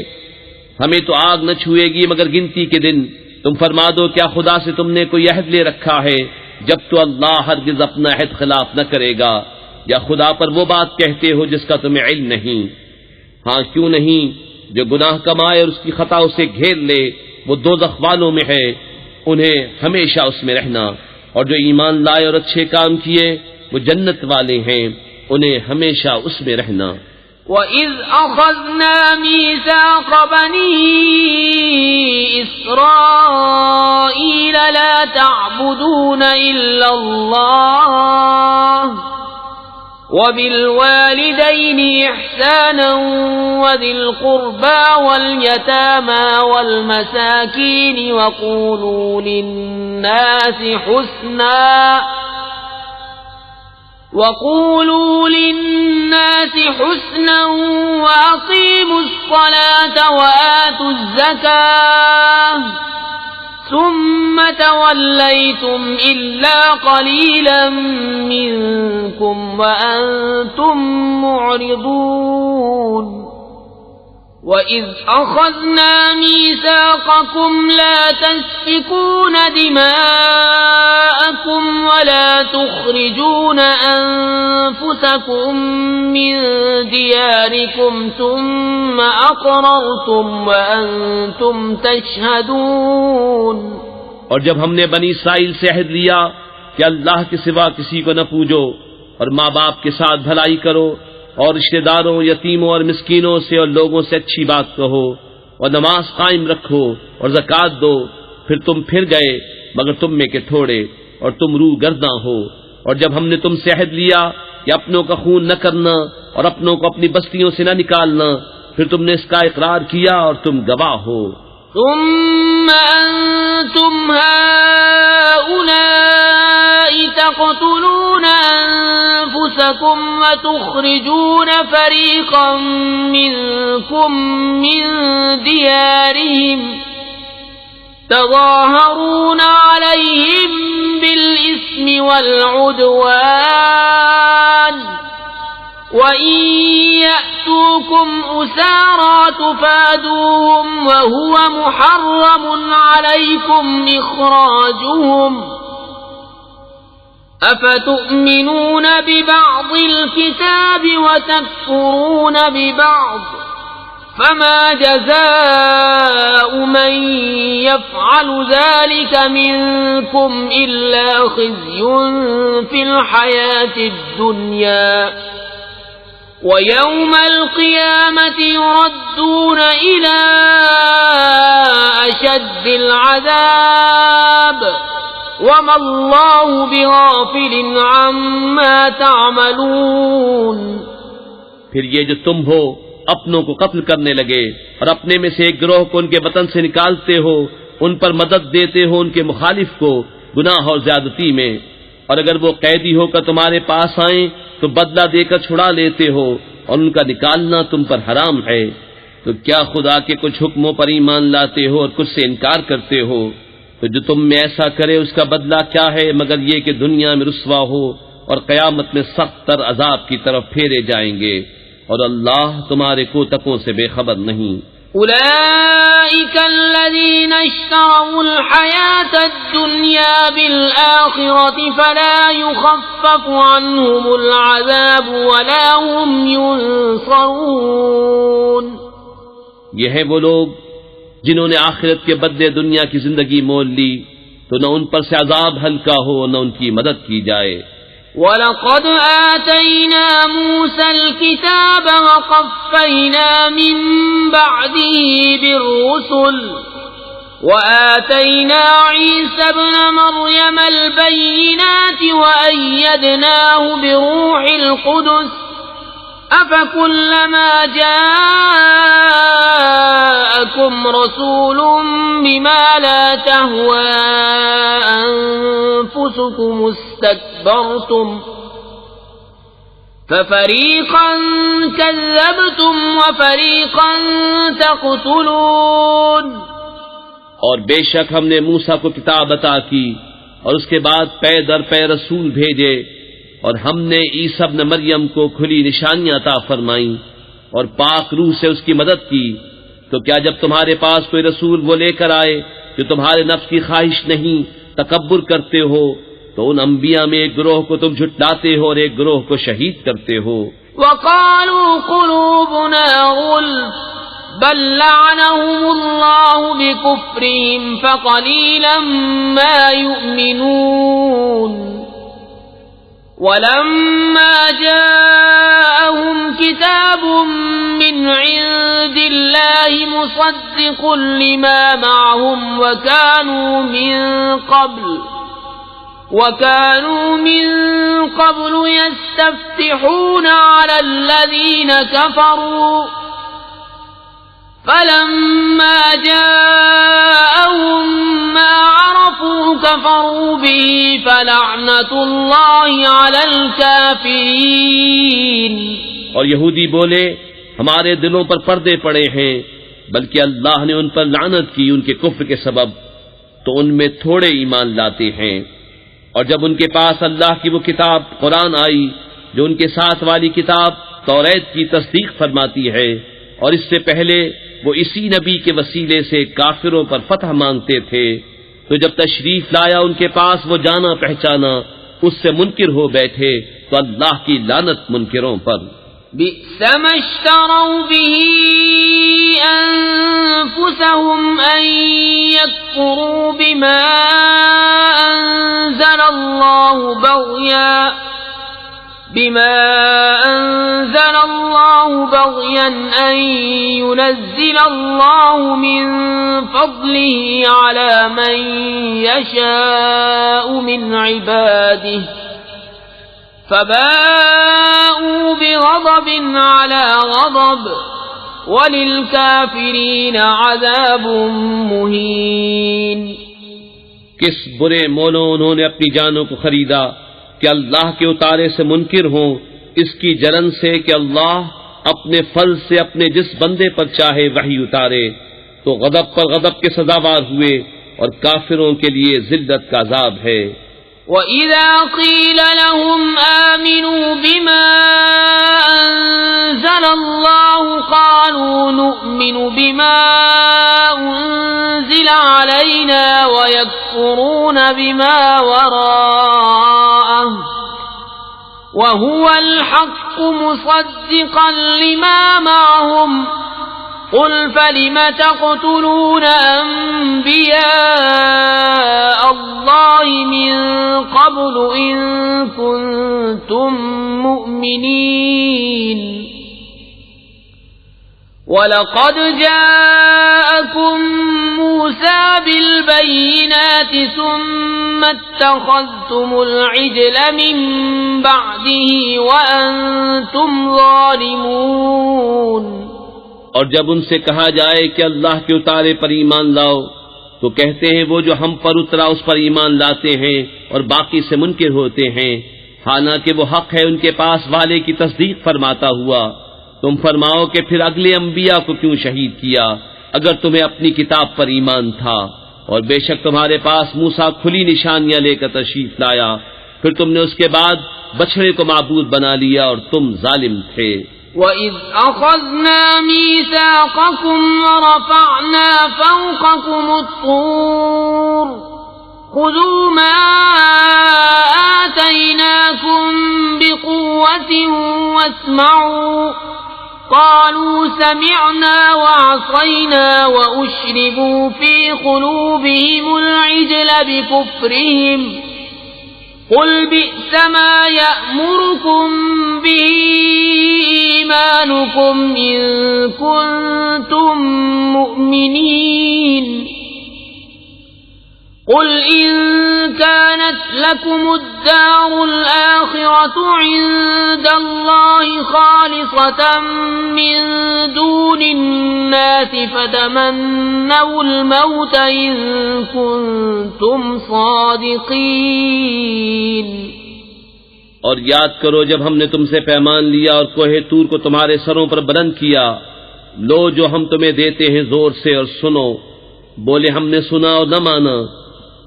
Speaker 2: ہمیں تو آگ نہ چھوئے گی مگر گنتی کے دن، تم فرما دو کیا خدا سے تم نے کوئی عہد لے رکھا ہے؟ جب تو اللہ ہرگز اپنا عہد خلاف نہ کرے گا، یا خدا پر وہ بات کہتے ہو جس کا تمہیں علم نہیں؟ ہاں کیوں نہیں، جو گناہ کمائے اور اس کی خطا اسے گھیر لے وہ دوزخ والوں میں ہے، انہیں ہمیشہ اس میں رہنا، اور جو ایمان لائے اور اچھے کام کیے وہ جنت والے ہیں، انہیں ہمیشہ اس میں رہنا۔
Speaker 1: وَإِذْ أَخَذْنَا مِيثَاقَ بَنِي إِسْرَائِيلَ لَا تَعْبُدُونَ إِلَّا اللَّهَ وَبِالْوَالِدَيْنِ إِحْسَانًا وَذِي الْقُرْبَى وَالْيَتَامَى وَالْمَسَاكِينِ وَقُولُوا لِلنَّاسِ حُسْنًا وَأَقِيمُوا الصَّلَاةَ وَآتُوا الزَّكَاةَ ثُمَّ تَوَلَّيْتُمْ إِلَّا قَلِيلًا مِّنكُمْ وَأَنتُم مُّعْرِضُونَ وَإِذْ أَخَذْنَا مِيثَاقَكُمْ لَا تَسْفِكُونَ دِمَاءَكُمْ وَلَا تُخْرِجُونَ أَنفُسَكُم مِّن دِيَارِكُمْ ثُمَّ أَقْرَرْتُمْ وَأَنتُمْ تَشْهَدُونَ۔
Speaker 2: اور جب ہم نے بنی اسرائیل سے عہد لیا کہ اللہ کے سوا کسی کو نہ پوجو اور ماں باپ کے ساتھ بھلائی کرو اور رشتہ داروں، یتیموں اور مسکینوں سے اور لوگوں سے اچھی بات کہو اور نماز قائم رکھو اور زکوٰۃ دو، پھر تم پھر گئے مگر تم میں کے تھوڑے اور تم روح گرداں ہو، اور جب ہم نے تم سے عہد لیا کہ اپنوں کا خون نہ کرنا اور اپنوں کو اپنی بستیوں سے نہ نکالنا، پھر تم نے اس کا اقرار کیا اور تم گواہ ہو۔
Speaker 1: ثم أنتم هؤلاء تقتلون أنفسكم وتخرجون فريقا منكم من ديارهم تظاهرون عليهم بالإثم والعدوان وَإِن يَأْتُوكُمْ أُسَارَىٰ تُفَادُوهُمْ وَهُوَ مُحَرَّمٌ عَلَيْكُمْ إِخْرَاجُهُمْ أَفَتُؤْمِنُونَ بِبَعْضِ الْكِتَابِ وَتَكْفُرُونَ بِبَعْضٍ فَمَا جَزَاءُ مَن يَفْعَلُ ذَلِكَ مِنكُمْ إِلَّا خِزْيٌ فِي الْحَيَاةِ الدُّنْيَا وَيَوْمَ الْقِيَامَةِ يُرَدُّونَ إِلَىٰ أَشَدِّ الْعَذَابِ وَمَا اللَّهُ بِغَافِلٍ عَمَّا تَعْمَلُونَ۔
Speaker 2: پھر یہ جو تم ہو اپنوں کو قتل کرنے لگے اور اپنے میں سے ایک گروہ کو ان کے وطن سے نکالتے ہو، ان پر مدد دیتے ہو ان کے مخالف کو گناہ اور زیادتی میں، اور اگر وہ قیدی ہو کر تمہارے پاس آئیں تو بدلہ دے کر چھڑا لیتے ہو اور ان کا نکالنا تم پر حرام ہے، تو کیا خدا کے کچھ حکموں پر ایمان لاتے ہو اور کچھ سے انکار کرتے ہو؟ تو جو تم میں ایسا کرے اس کا بدلہ کیا ہے مگر یہ کہ دنیا میں رسوا ہو اور قیامت میں سخت تر عذاب کی طرف پھیرے جائیں گے، اور اللہ تمہارے کوتکوں سے بے خبر نہیں۔
Speaker 1: أولئك الذين اشتروا الحياة الدنيا بالآخرة فلا يخفف عنهم العذاب ولا هم ينصرون۔
Speaker 2: یہ ہیں وہ لوگ جنہوں نے آخرت کے بدلے دنیا کی زندگی مول لی، تو نہ ان پر سے عذاب ہلکا ہو نہ ان کی مدد کی جائے۔
Speaker 1: وَلَقَدْ آتَيْنَا مُوسَى الْكِتَابَ وَقَفَّيْنَا مِن بَعْدِهِ بِالرُّسُلِ وَآتَيْنَا عِيسَى ابْنَ مَرْيَمَ الْبَيِّنَاتِ وَأَيَّدْنَاهُ بِرُوحِ الْقُدُسِ أَفَكُلَّمَا جَاءَكُمْ رَسُولٌ بِمَا لَا تَهْوَىٰ أَنفُسُكُمُ اسْتَكْبَرْتُمْ فَفَرِيقًا كَذَّبْتُمْ وَفَرِيقًا تَقْتُلُونَ۔
Speaker 2: اور بے شک ہم نے موسیٰ کو کتاب عطا کی اور اس کے بعد پے در پے رسول بھیجے، اور ہم نے عیسیٰ ابن مریم کو کھلی نشانیاں عطا فرمائیں اور پاک روح سے اس کی مدد کی، تو کیا جب تمہارے پاس کوئی رسول وہ لے کر آئے جو تمہارے نفس کی خواہش نہیں تکبر کرتے ہو، تو ان انبیاء میں ایک گروہ کو تم جھٹلاتے ہو اور ایک گروہ کو شہید کرتے ہو۔
Speaker 1: وَقَالُوا قُلُوبُنَا غُلْفٌ بَل لَّعَنَهُمُ اللَّهُ بِكُفْرِهِمْ فَقَلِيلًا مَّا يُؤْمِنُونَ۔ وَلَمَّا جَاءَهُمْ كِتَابٌ مِّنْ عِندِ اللَّهِ مُصَدِّقٌ لِّمَا مَعَهُمْ وَكَانُوا مِن قَبْلُ يَسْتَفْتِحُونَ عَلَى الَّذِينَ كَفَرُوا فَلَمَّا جَاءَهُم مَّا عَرَفُوا كَفَرُوا بِهِ فَلَعْنَةُ اللَّهِ عَلَى الْكَافِرِينَ۔
Speaker 2: اور یہودی بولے ہمارے دلوں پر پردے پڑے ہیں، بلکہ اللہ نے ان پر لعنت کی ان کے کفر کے سبب، تو ان میں تھوڑے ایمان لاتے ہیں۔ اور جب ان کے پاس اللہ کی وہ کتاب قرآن آئی جو ان کے ساتھ والی کتاب توریت کی تصدیق فرماتی ہے، اور اس سے پہلے وہ اسی نبی کے وسیلے سے کافروں پر فتح مانگتے تھے، تو جب تشریف لایا ان کے پاس وہ جانا پہچانا، اس سے منکر ہو بیٹھے، تو اللہ کی لعنت منکروں پر۔
Speaker 1: بئس ما اشتروا به أنفسهم أن يكفروا بما بما أنزل الله بغيا أن ينزل الله من فضله على من يشاء من عباده فباءوا بغضب على غضب وَلِلْكَافِرِينَ عَذَابٌ مُهِينٌ۔
Speaker 2: کس برے مولوں انہوں نے اپنی جانوں کو خریدا کہ اللہ کے اتارے سے منکر ہوں، اس کی جلن سے کہ اللہ اپنے فضل سے اپنے جس بندے پر چاہے وحی اتارے، تو غضب پر غضب کے سزاوار ہوئے، اور کافروں کے لیے ذلت کا عذاب ہے۔
Speaker 1: وَإِذَا قِيلَ لَهُمْ آمِنُوا بِمَا أَنزَلَ اللَّهُ قَالُوا نُؤْمِنُ بِمَا أُنزِلَ عَلَيْنَا وَيَكْفُرُونَ بِمَا وَرَاءَهُ وَهُوَ الْحَقُّ مُصَدِّقًا لِمَا مَعَهُمْ قُلْ فَلِمَ تَقْتُلُونَ أَنبِيَاءَ اللَّهِ مِن قَبْلُ إِن كُنتُم مُّؤْمِنِينَ وَلَقَدْ جَاءَكُم مُّوسَى بِالْبَيِّنَاتِ ثُمَّ اتَّخَذْتُمُ الْعِجْلَ مِن بَعْدِهِ وَأَنتُمْ ظَالِمُونَ۔
Speaker 2: اور جب ان سے کہا جائے کہ اللہ کے اتارے پر ایمان لاؤ تو کہتے ہیں وہ جو ہم پر اترا اس پر ایمان لاتے ہیں اور باقی سے منکر ہوتے ہیں، حالانکہ وہ حق ہے ان کے پاس والے کی تصدیق فرماتا ہوا۔ تم فرماؤ کہ پھر اگلے انبیاء کو کیوں شہید کیا اگر تمہیں اپنی کتاب پر ایمان تھا، اور بے شک تمہارے پاس موسیٰ کھلی نشانیاں لے کر تشریف لایا، پھر تم نے اس کے بعد بچھڑے کو معبود بنا لیا اور تم ظالم تھے۔
Speaker 1: وَإِذْ أَخَذْنَا مِيثَاقَكُمْ وَرَفَعْنَا فَوْقَكُمُ الطُّورَ خُذُوا مَا آتَيْنَاكُمْ بِقُوَّةٍ وَاسْمَعُوا قَالُوا سَمِعْنَا وَعَصَيْنَا وَأُشْرِبُوا فِي قُلُوبِهِمُ الْعِجْلَ بِكُفْرِهِمْ قُلْ بِئْسَ مَا يَأْمُرُكُمْ بِهِ إِيمَانُكُمْ إِن كُنتُم مُّؤْمِنِينَ قُلْ إِن كَانَتْ لَكُمُ الدَّارُ الْآخِرَةُ عِندَ اللَّهِ خَالِصَةً مِّن دُونِ النَّاسِ فَتَمَنَّوُا الْمَوْتَ إِن كُنتُمْ صَادِقِينَ۔
Speaker 2: اور یاد کرو جب ہم نے تم سے پیمان لیا اور کوہ طور کو تمہارے سروں پر بلند کیا، لو جو ہم تمہیں دیتے ہیں زور سے اور سنو۔ بولے ہم نے سنا اور نہ مانا،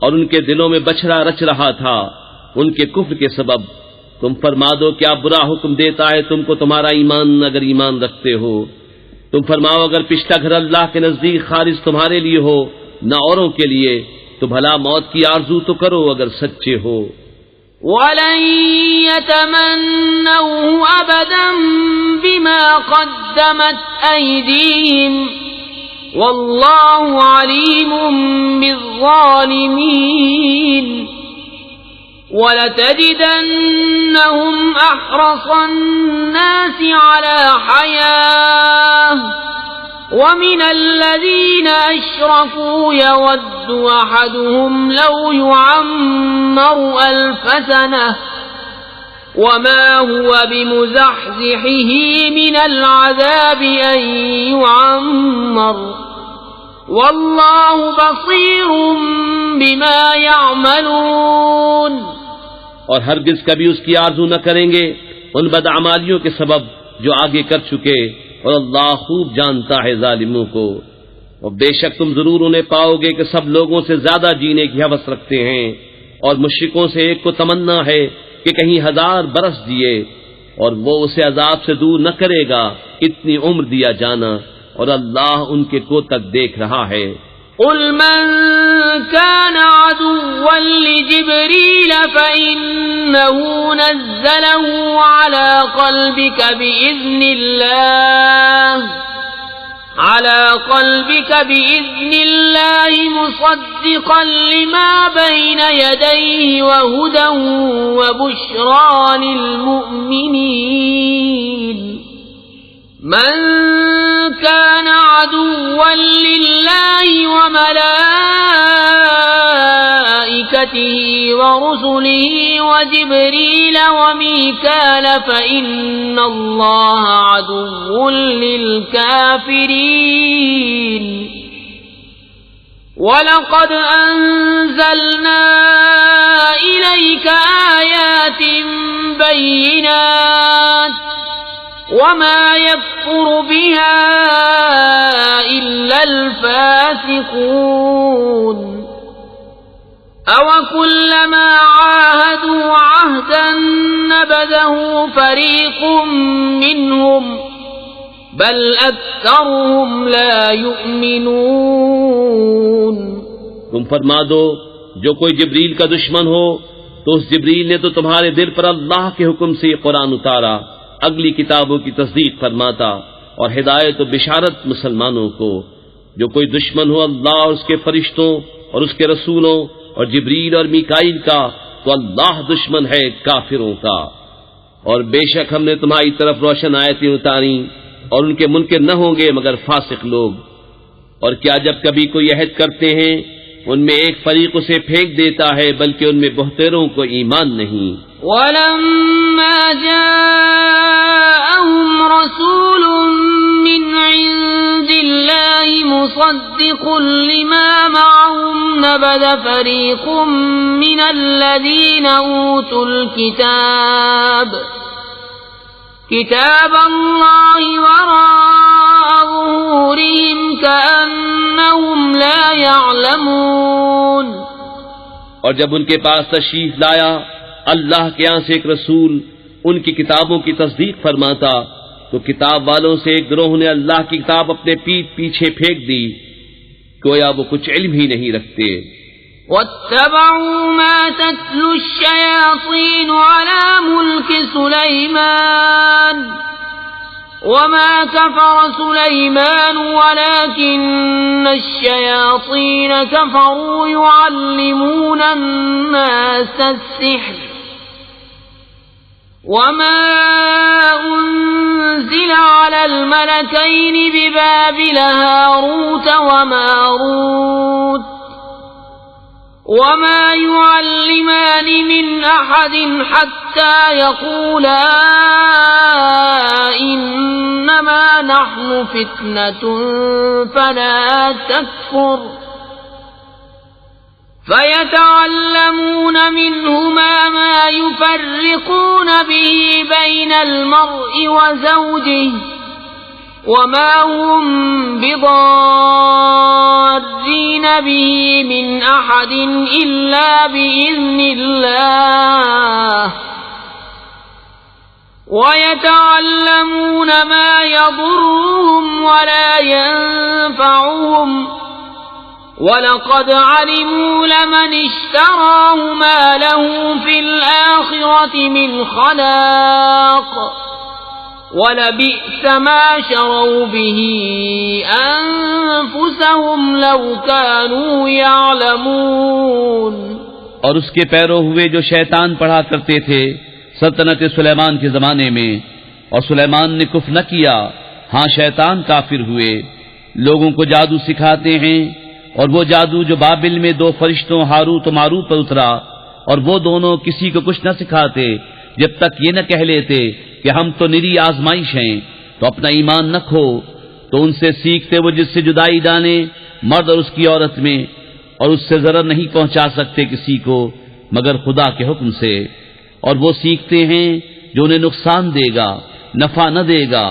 Speaker 2: اور ان کے دلوں میں بچھڑا رچ رہا تھا ان کے کفر کے سبب۔ تم فرما دو کیا برا حکم دیتا ہے تم کو تمہارا ایمان اگر ایمان رکھتے ہو۔ تم فرماؤ اگر پچھلا گھر اللہ کے نزدیک خالص تمہارے لیے ہو نہ اوروں کے لیے، تو بھلا موت کی آرزو تو کرو اگر سچے ہو۔
Speaker 1: وَلَن يَتَمَنَّوْهُ أَبَدًا بِمَا قَدَّمَتْ أَيْدِيهِمْ وَاللَّهُ عَلِيمٌ بِالظَّالِمِينَ وَلَتَجِدَنَّهُمْ أَحْرَصَ النَّاسِ عَلَى حَيَاةٍ وَمِنَ الَّذِينَ أَشْرَكُوا يَوَدُّ أَحَدُهُمْ لَوْ يُعَمَّرُ أَلْفَ سَنَةٍ وَمَا هُوَ بِمُزَحْزِحِهِ مِنَ الْعَذَابِ أَن يُعَمَّرَ وَاللَّهُ بَصِيرٌ بِمَا يَعْمَلُونَ۔
Speaker 2: اور ہرگز کبھی اس کی آرزو نہ کریں گے ان بدعمالیوں کے سبب جو آگے کر چکے، اور اللہ خوب جانتا ہے ظالموں کو۔ اور بے شک تم ضرور انہیں پاؤ گے کہ سب لوگوں سے زیادہ جینے کی ہوس رکھتے ہیں، اور مشرکوں سے ایک کو تمنا ہے کہ کہیں 1000 برس جیے، اور وہ اسے عذاب سے دور نہ کرے گا اتنی عمر دیا جانا، اور اللہ ان کے کو تک دیکھ رہا ہے۔
Speaker 1: قُلْ مَن كَانَ عَدُوًّا لِجِبْرِيلَ فَإِنَّهُ نَزَّلَهُ عَلَى قَلْبِكَ بِإِذْنِ اللَّهِ مُصَدِّقًا لِمَا بَيْنَ يديه وهدى وبشرى للمؤمنين من كان عدوا لله وملائكته ورسله وجبريل وميكال فإن الله عدو للكافرين وَلَقَدْ أَنزَلْنَا إِلَيْكَ آيَاتٍ بَيِّنَاتٍ وَمَا يَكْفُرُ بِهَا إِلَّا الْفَاسِقُونَ أَوَكُلَّمَا عَاهَدُوا عَهْدًا نَبَذَهُ فَرِيقٌ مِّنْهُمْ بل اکثرهم لا یؤمنون۔
Speaker 2: تم فرما دو جو کوئی جبریل کا دشمن ہو تو اس جبریل نے تو تمہارے دل پر اللہ کے حکم سے یہ قرآن اتارا اگلی کتابوں کی تصدیق فرماتا اور ہدایت و بشارت مسلمانوں کو۔ جو کوئی دشمن ہو اللہ اور اس کے فرشتوں اور اس کے رسولوں اور جبریل اور میکائیل کا تو اللہ دشمن ہے کافروں کا۔ اور بے شک ہم نے تمہاری طرف روشن آیتیں اتاری اور ان کے منکر نہ ہوں گے مگر فاسق لوگ۔ اور کیا جب کبھی کوئی عہد کرتے ہیں ان میں ایک فریق اسے پھینک دیتا ہے بلکہ ان میں بہتروں کو ایمان نہیں۔
Speaker 1: وَلَمَّا جَاءَهُمْ رَسُولٌ مِّنْ عِندِ اللَّهِ مُصَدِّقٌ لِّمَا مَعَهُمْ نَبَذَ فَرِيقٌ مِّنَ الَّذِينَ أُوتُوا الْكِتَابَ كتاب اللہ وراء ظہورہم کأنہم لا یعلمون۔
Speaker 2: اور جب ان کے پاس تشریف لایا اللہ کے یہاں سے ایک رسول ان کی کتابوں کی تصدیق فرماتا تو کتاب والوں سے ایک گروہ نے اللہ کی کتاب اپنے پیٹھ پیچھے پھینک دی گویا وہ کچھ علم ہی نہیں رکھتے۔
Speaker 1: واتبعوا ما تتلو الشياطين على ملك سليمان وما كفر سليمان ولكن الشياطين كفروا يعلمون الناس السحر وما أنزل على الملكين ببابل هاروت وماروت وما يعلمان من أحد حتى يقولا إنما نحن فتنة فلا تكفر فيتعلمون منهما ما يفرقون به بين المرء وزوجه وما هم بضارين به من أحد إلا بإذن الله ويتعلمون ما يضرهم ولا ينفعهم وَلَقَدْ عَلِمُوا لَمَنِ اشْتَرَاهُ مَا لَهُ فِي الْآخِرَةِ مِنْ خَلَاقٍ وَلَبِئْسَ مَا شَرَوْا بِهِ أَنفُسَهُمْ لَوْ كَانُوا يَعْلَمُونَ۔
Speaker 3: اور اس کے پیرو ہوئے جو شیطان پڑھا کرتے تھے سلطنت سلیمان کے زمانے میں، اور سلیمان نے کفر نہ کیا، ہاں شیطان کافر ہوئے، لوگوں کو جادو سکھاتے ہیں، اور وہ جادو جو بابل میں دو فرشتوں ہاروت و ماروت پر اترا، اور وہ دونوں کسی کو کچھ نہ سکھاتے جب تک یہ نہ کہہ لیتے کہ ہم تو نری آزمائش ہیں، تو اپنا ایمان نہ کھو، تو ان سے سیکھتے وہ جس سے جدائی ڈالیں مرد اور اس کی عورت میں، اور اس سے ضرر نہیں پہنچا سکتے کسی کو مگر خدا کے حکم سے، اور وہ سیکھتے ہیں جو انہیں نقصان دے گا نفع نہ دے گا،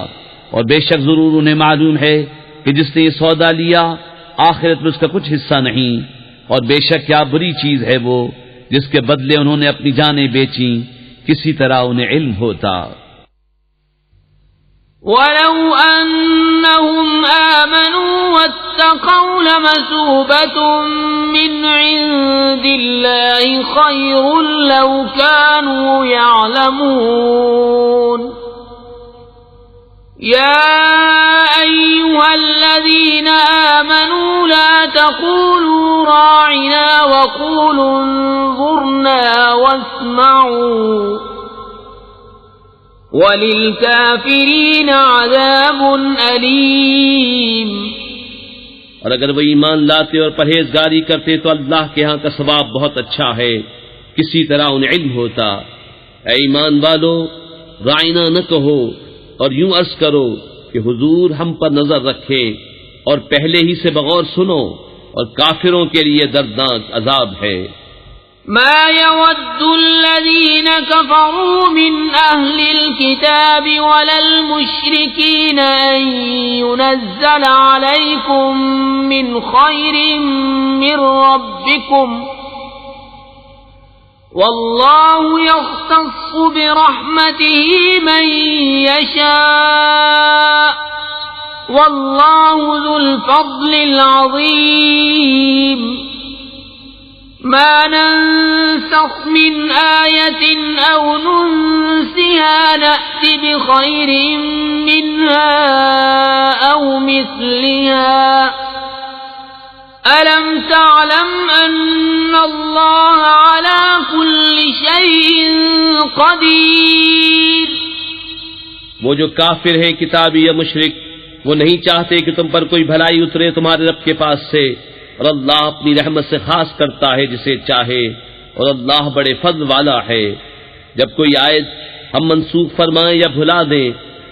Speaker 3: اور بے شک ضرور انہیں معلوم ہے کہ جس نے یہ سودا لیا آخرت میں اس کا کچھ حصہ نہیں، اور بے شک کیا بری چیز ہے وہ جس کے بدلے انہوں نے اپنی جانیں بیچیں، کسی طرح انہیں علم ہوتا۔
Speaker 1: وَلَوْ أَنَّهُمْ آمَنُوا وَاتَّقَوْا لَمَثُوبَةٌ مِّنْ عِندِ اللَّهِ خَيْرٌ لَوْ كَانُوا يَعْلَمُونَ۔ يَا أَيُّهَا الَّذِينَ آمَنُوا لَا تَقُولُوا رَاعِنَا راعنا وقولوا انظرنا واسمعوا وَلِلْكَافِرِينَ عَذَابٌ أَلِيمٌ۔
Speaker 2: اور اگر وہ ایمان لاتے اور پرہیزگاری کرتے تو اللہ کے ہاں کا ثواب بہت اچھا ہے، کسی طرح انہیں علم ہوتا۔ اے ایمان والو، رائنا نہ کہو اور یوں عرض کرو کہ حضور ہم پر نظر رکھے، اور پہلے ہی سے بغور سنو، اور کافروں کے لیے دردناک عذاب ہے۔
Speaker 1: ما يود الذين كفروا من أهل الكتاب ولا المشركين أن ينزل عليكم من خير من ربكم والله يختص برحمته من يشاء والله ذو الفضل العظيم۔ ما ننسخ من آية أو ننسها نأت بخير منها أو مثلها ألم تعلم أن الله على كل شيء قدير۔
Speaker 2: وہ جو کافر ہیں کتابی یا مشرک، وہ نہیں چاہتے کہ تم پر کوئی بھلائی اترے تمہارے رب کے پاس سے، اور اللہ اپنی رحمت سے خاص کرتا ہے جسے چاہے، اور اللہ بڑے فضل والا ہے۔ جب کوئی آیت ہم منسوخ فرمائیں یا بھلا دیں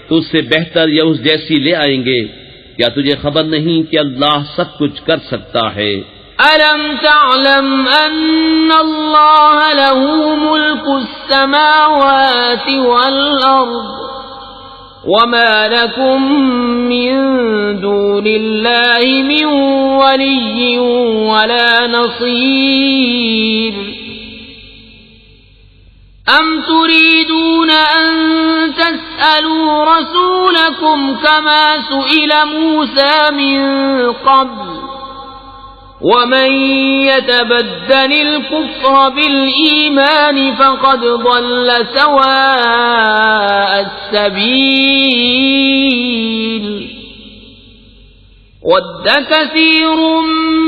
Speaker 2: تو اس سے بہتر یا اس جیسی لے آئیں گے۔ کیا تجھے خبر نہیں کہ اللہ سب کچھ کر سکتا ہے؟
Speaker 1: أَلَمْ تَعْلَمْ أَنَّ اللَّهَ لَهُ مُلْكُ السَّمَاوَاتِ وَالْأَرْضِ وَمَا لَكُم مِّن دُونِ اللَّهِ مِن وَلِيٍّ وَلَا نَصِيرٍ۔ أَمْ تُرِيدُونَ أَن تَسْأَلُوا رَسُولَكُمْ كَمَا سُئِلَ مُوسَى مِن قَبْلُ وَمَن يَتَبَدَّلِ الْكُفْرَ بِالْإِيمَانِ فَقَدْ ضَلَّ سَوَاءَ السَّبِيلِ۔ وَدَّ كَثِيرٌ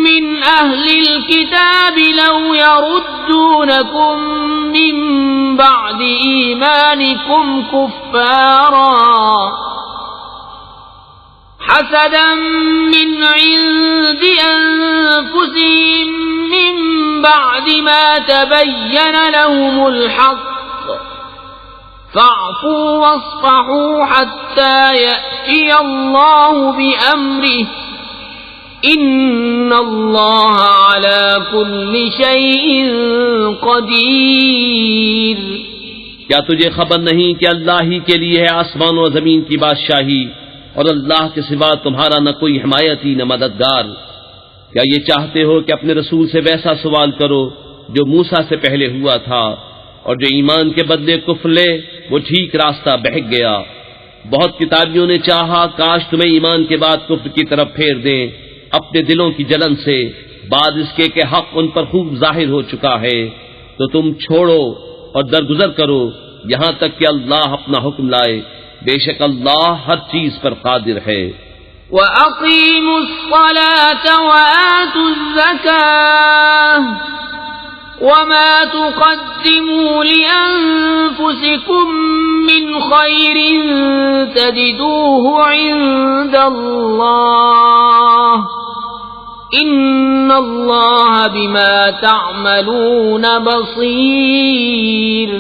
Speaker 1: مِّنْ أَهْلِ الْكِتَابِ لَوْ يَرُدُّونَكُم مِّن بَعْدِ إِيمَانِكُمْ كُفَّارًا حَسَدًا مِّنْ عِندِ أَنفُسِهِم مِّن بَعْدِ مَا تَبَيَّنَ لَهُمُ الْحَقُّ فَاعْفُوا وَاصْفَحُوا حَتَّى يَأْتِيَ اللَّهُ بِأَمْرِهِ إِنَّ اللَّهَ عَلَى كُلِّ شَيْءٍ قَدِيرٌ۔
Speaker 2: کیا تجھے خبر نہیں کہ اللہ ہی کے لیے ہے آسمان و زمین کی بادشاہی، اور اللہ کے سوا تمہارا نہ کوئی حمایتی نہ مددگار؟ کیا یہ چاہتے ہو کہ اپنے رسول سے ویسا سوال کرو جو موسیٰ سے پہلے ہوا تھا، اور جو ایمان کے بدلے کفر لے وہ ٹھیک راستہ بہک گیا۔ بہت کتابیوں نے چاہا کاش تمہیں ایمان کے بعد کفر کی طرف پھیر دیں اپنے دلوں کی جلن سے، بعد اس کے کہ حق ان پر خوب ظاہر ہو چکا ہے، تو تم چھوڑو اور درگزر کرو یہاں تک کہ اللہ اپنا حکم لائے، بے شک اللہ ہر چیز پر قادر ہے۔
Speaker 1: وَأَقِيمُوا الصَّلَاةَ وَآتُوا الزَّكَاةَ وَمَا تُقَدِّمُوا لِأَنفُسِكُم مِّنْ خَيْرٍ تَجِدُوهُ عِندَ اللَّهِ إِنَّ اللَّهَ بِمَا تَعْمَلُونَ بَصِيرٌ۔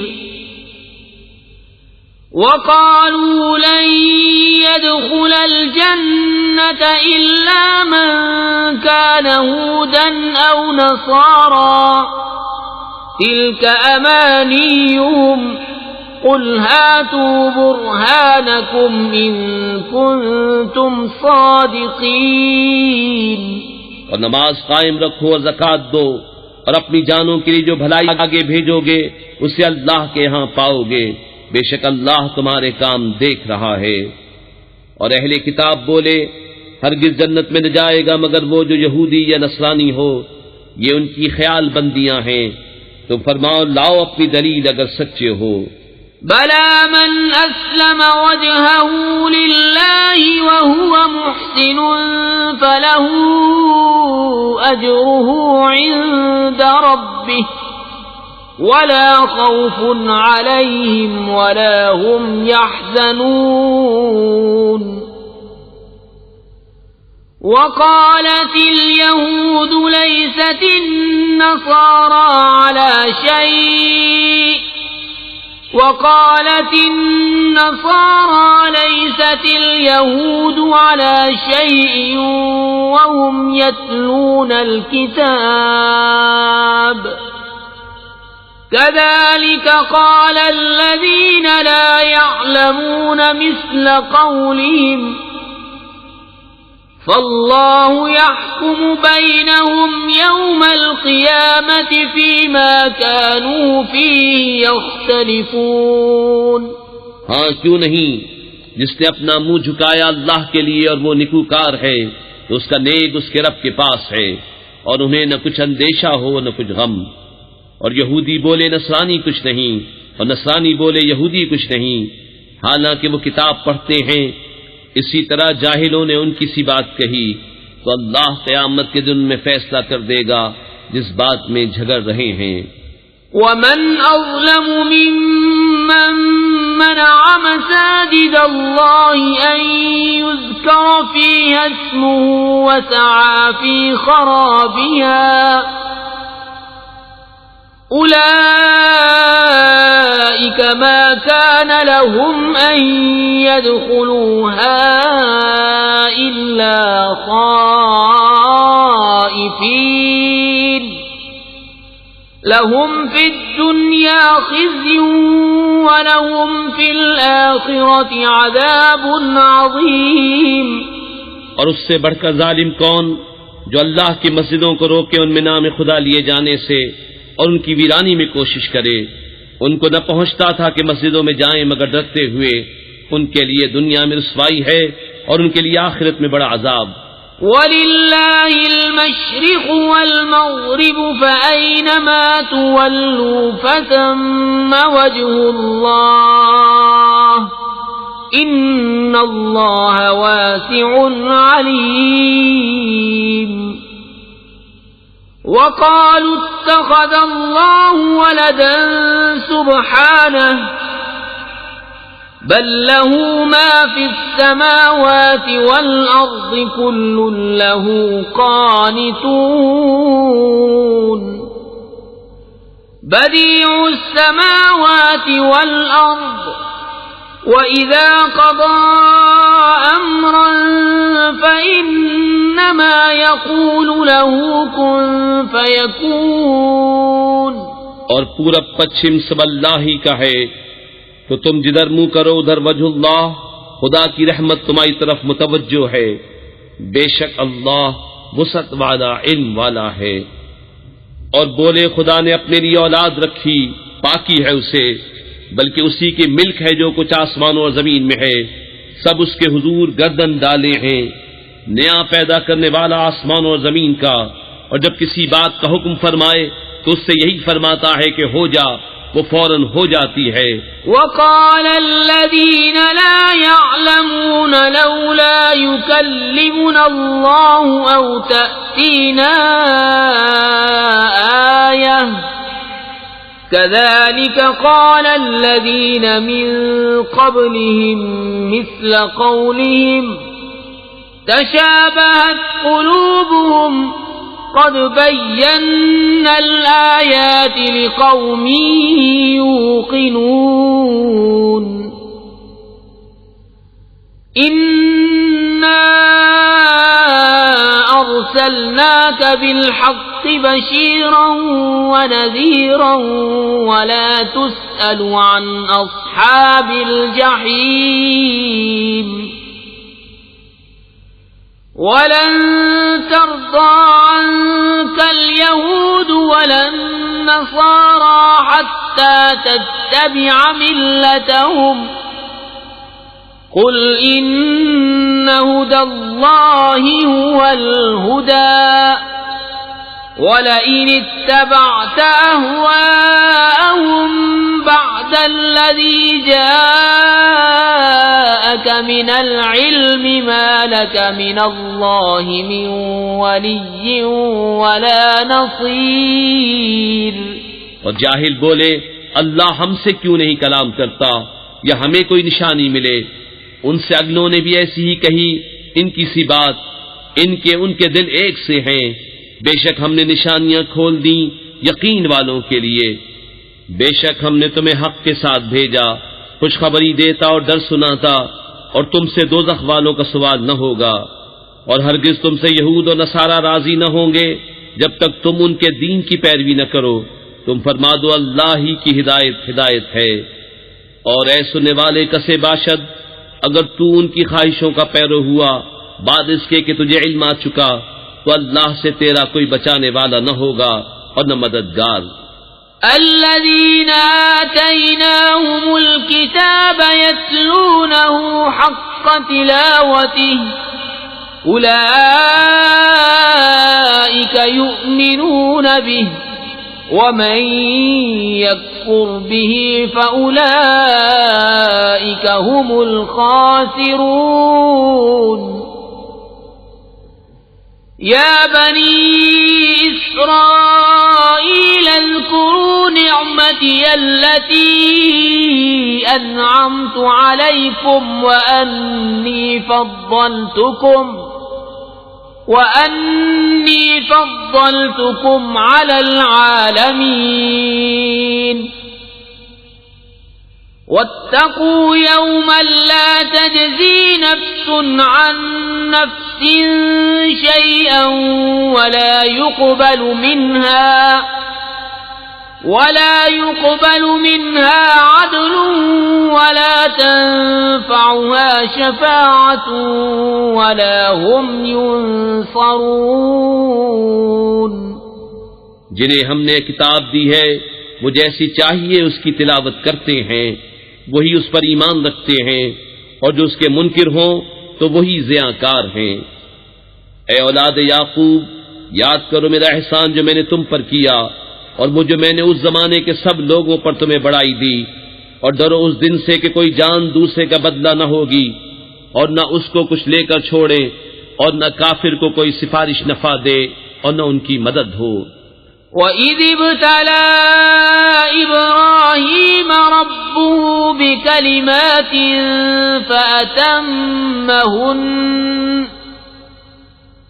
Speaker 1: وَقَالُوا لَن يَدْخُلَ الْجَنَّةَ إِلَّا مَن كَانَ هُودًا أَوْ نَصَارَىٰ تِلْكَ أَمَانِيُّهُمْ قُلْ هَاتُوا بُرْهَانَكُمْ إِن كُنتُمْ صَادِقِينَ۔
Speaker 2: اور نماز قائم رکھو اور زکوٰۃ دو، اور اپنی جانوں کے لیے جو بھلائی آگے بھیجو گے اسے اللہ کے ہاں پاؤ گے، بے شک اللہ تمہارے کام دیکھ رہا ہے۔ اور اہل کتاب بولے ہرگز جنت میں نہ جائے گا مگر وہ جو یہودی یا نصرانی ہو، یہ ان کی خیال بندیاں ہیں۔ تو فرماؤ لاؤ اپنی دلیل اگر سچے ہو۔
Speaker 1: بلى من أسلم وجهه لله وهو محسن فله أجره عند ربه ولا خوف عليهم ولا هم يحزنون وقالت اليهود ليست النصارى على شيء وقالت النصارى ليست اليهود على شيء وهم يتلون الكتاب كذلك قال الذين لا يعلمون مثل قولهم فالله يحكم بينهم يوم القيامة فيما كانوا فيه يختلفون.
Speaker 2: ہاں کیوں نہیں، جس نے اپنا منہ جھکایا اللہ کے لیے اور وہ نیکوکار ہے تو اس کا نیک اس کے رب کے پاس ہے، اور انہیں نہ کچھ اندیشہ ہو نہ کچھ غم. اور یہودی بولے نصرانی کچھ نہیں، اور نصرانی بولے یہودی کچھ نہیں، حالانکہ وہ کتاب پڑھتے ہیں. اسی طرح جاہلوں نے ان کی سی بات کہی تو اللہ قیامت کے دن میں فیصلہ کر دے گا جس بات میں جھگڑ رہے ہیں.
Speaker 1: ومن أظلم ممن منع مساجد الله أن يذكر فيها اسمه وسعى في خرابها أولئك ما كان لهم أن يدخلوها إلا خائفين لهم في الدنيا خزي ولهم في الآخرة عذاب عظيم.
Speaker 2: اور اس سے بڑھ کر ظالم کون جو اللہ کی مسجدوں کو روکے ان میں نام خدا لیے جانے سے اور ان کی ویرانی میں کوشش کرے. ان کو نہ پہنچتا تھا کہ مسجدوں میں جائیں مگر ڈرتے ہوئے. ان کے لیے دنیا میں رسوائی ہے اور ان کے لیے آخرت میں بڑا عذاب.
Speaker 1: وَلِلَّهِ الْمَشْرِقُ وَالْمَغْرِبُ فَأَيْنَمَا تُوَلُّوا فَثَمَّ وَجْهُ اللَّهِ إِنَّ اللَّهَ وَاسِعٌ عَلِيمٌ. وقالوا اتخذ الله ولدا سبحانه بل له ما في السماوات والأرض كل له قانتون. بديع السماوات والأرض وَإِذَا قَضَى أَمْرًا فَإِنَّمَا يَقُولُ لَهُ كُن فَيَكُونُ.
Speaker 2: اور پورب پچھم سب اللہ ہی کا ہے، تو تم جدھر منہ کرو ادھر وجہ اللہ، خدا کی رحمت تمہاری طرف متوجہ ہے. بے شک اللہ وسعت والا علم والا ہے. اور بولے خدا نے اپنے لیے اولاد رکھی، پاکی ہے اسے، بلکہ اسی کی ملک ہے جو کچھ آسمانوں اور زمین میں ہے. سب اس کے حضور گردن ڈالے ہیں. نیا پیدا کرنے والا آسمانوں اور زمین کا، اور جب کسی بات کا حکم فرمائے تو اس سے یہی فرماتا ہے کہ ہو جا، وہ فوراً ہو جاتی ہے.
Speaker 1: وقال الذين لا يعلمون لولا يكلمنا الله أو تأتينا آية كذلك قال الذين من قبلهم مثل قولهم تشابهت قلوبهم قد بينا الآيات لقوم يوقنون. إنا أرسلناك بالحق بشيرا ونذيرا ولا تسأل عن أصحاب الجحيم. ولن ترضى عنك اليهود ولا النصارى حتى تتبع ملتهم قل إن هدى الله هو الهدى ولئن اتبعت أهواءهم بعد الذي جاءك من العلم ما لك من الله من ولي ولا نصير.
Speaker 2: اور جاہل بولے اللہ ہم سے کیوں نہیں کلام کرتا یا ہمیں کوئی نشانی ملے. ان سے اگلوں نے بھی ایسی ہی کہی ان کی سی بات، ان کے دل ایک سے ہیں. بے شک ہم نے نشانیاں کھول دیں یقین والوں کے لیے. بے شک ہم نے تمہیں حق کے ساتھ بھیجا، خوشخبری دیتا اور ڈر سناتا، اور تم سے دوزخ والوں کا سوال نہ ہوگا. اور ہرگز تم سے یہود اور نصارہ راضی نہ ہوں گے جب تک تم ان کے دین کی پیروی نہ کرو. تم فرما دو اللہ ہی کی ہدایت ہے. اور اے سننے والے کسے باشد، اگر تو ان کی خواہشوں کا پیرو ہوا بعد اس کے کہ تجھے علم آ چکا، تو اللہ سے تیرا کوئی بچانے والا نہ ہوگا اور نہ مددگار.
Speaker 1: الذين آتيناهم الكتاب يتلونه حق تلاوته أولئك يؤمنون به ومن يكفر به فأولئك هم الخاسرون. يا بني إسرائيل اذكروا نعمتي التي أنعمت عليكم وأني فضلتكم على العالمين. واتقوا يوما لا تجزي نفس عن نفس شيئا ولا يقبل منها عدل ولا تنفعها شفاعة ولا هم ينصرون.
Speaker 2: جنہیں ہم نے کتاب دی ہے وہ جیسی چاہیے اس کی تلاوت کرتے ہیں، وہی اس پر ایمان رکھتے ہیں، اور جو اس کے منکر ہوں تو وہی زیاں کار ہیں. اے اولاد یعقوب، یاد کرو میرا احسان جو میں نے تم پر کیا، اور وہ جو میں نے اس زمانے کے سب لوگوں پر تمہیں بڑائی دی. اور ڈرو اس دن سے کہ کوئی جان دوسرے کا بدلہ نہ ہوگی، اور نہ اس کو کچھ لے کر چھوڑے، اور نہ کافر کو کوئی سفارش نفع دے، اور نہ ان کی مدد ہو.
Speaker 1: وَإِذِ ابْتَلَى إِبْرَاهِيمَ رَبُّهُ بِكَلِمَاتٍ فَأَتَمَّهُنَّ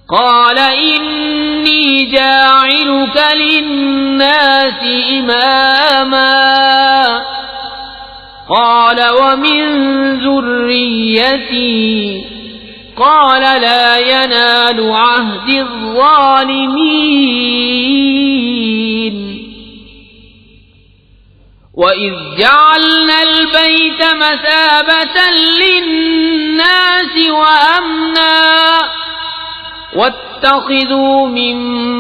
Speaker 1: قَالَ إِنِّي جَاعِلُكَ لِلنَّاسِ إِمَامًا قَالَ وَمِن ذُرِّيَّتِي قال لا ينال عهد الظالمين. وإذ جعلنا البيت مثابة للناس وأمنا واتخذوا من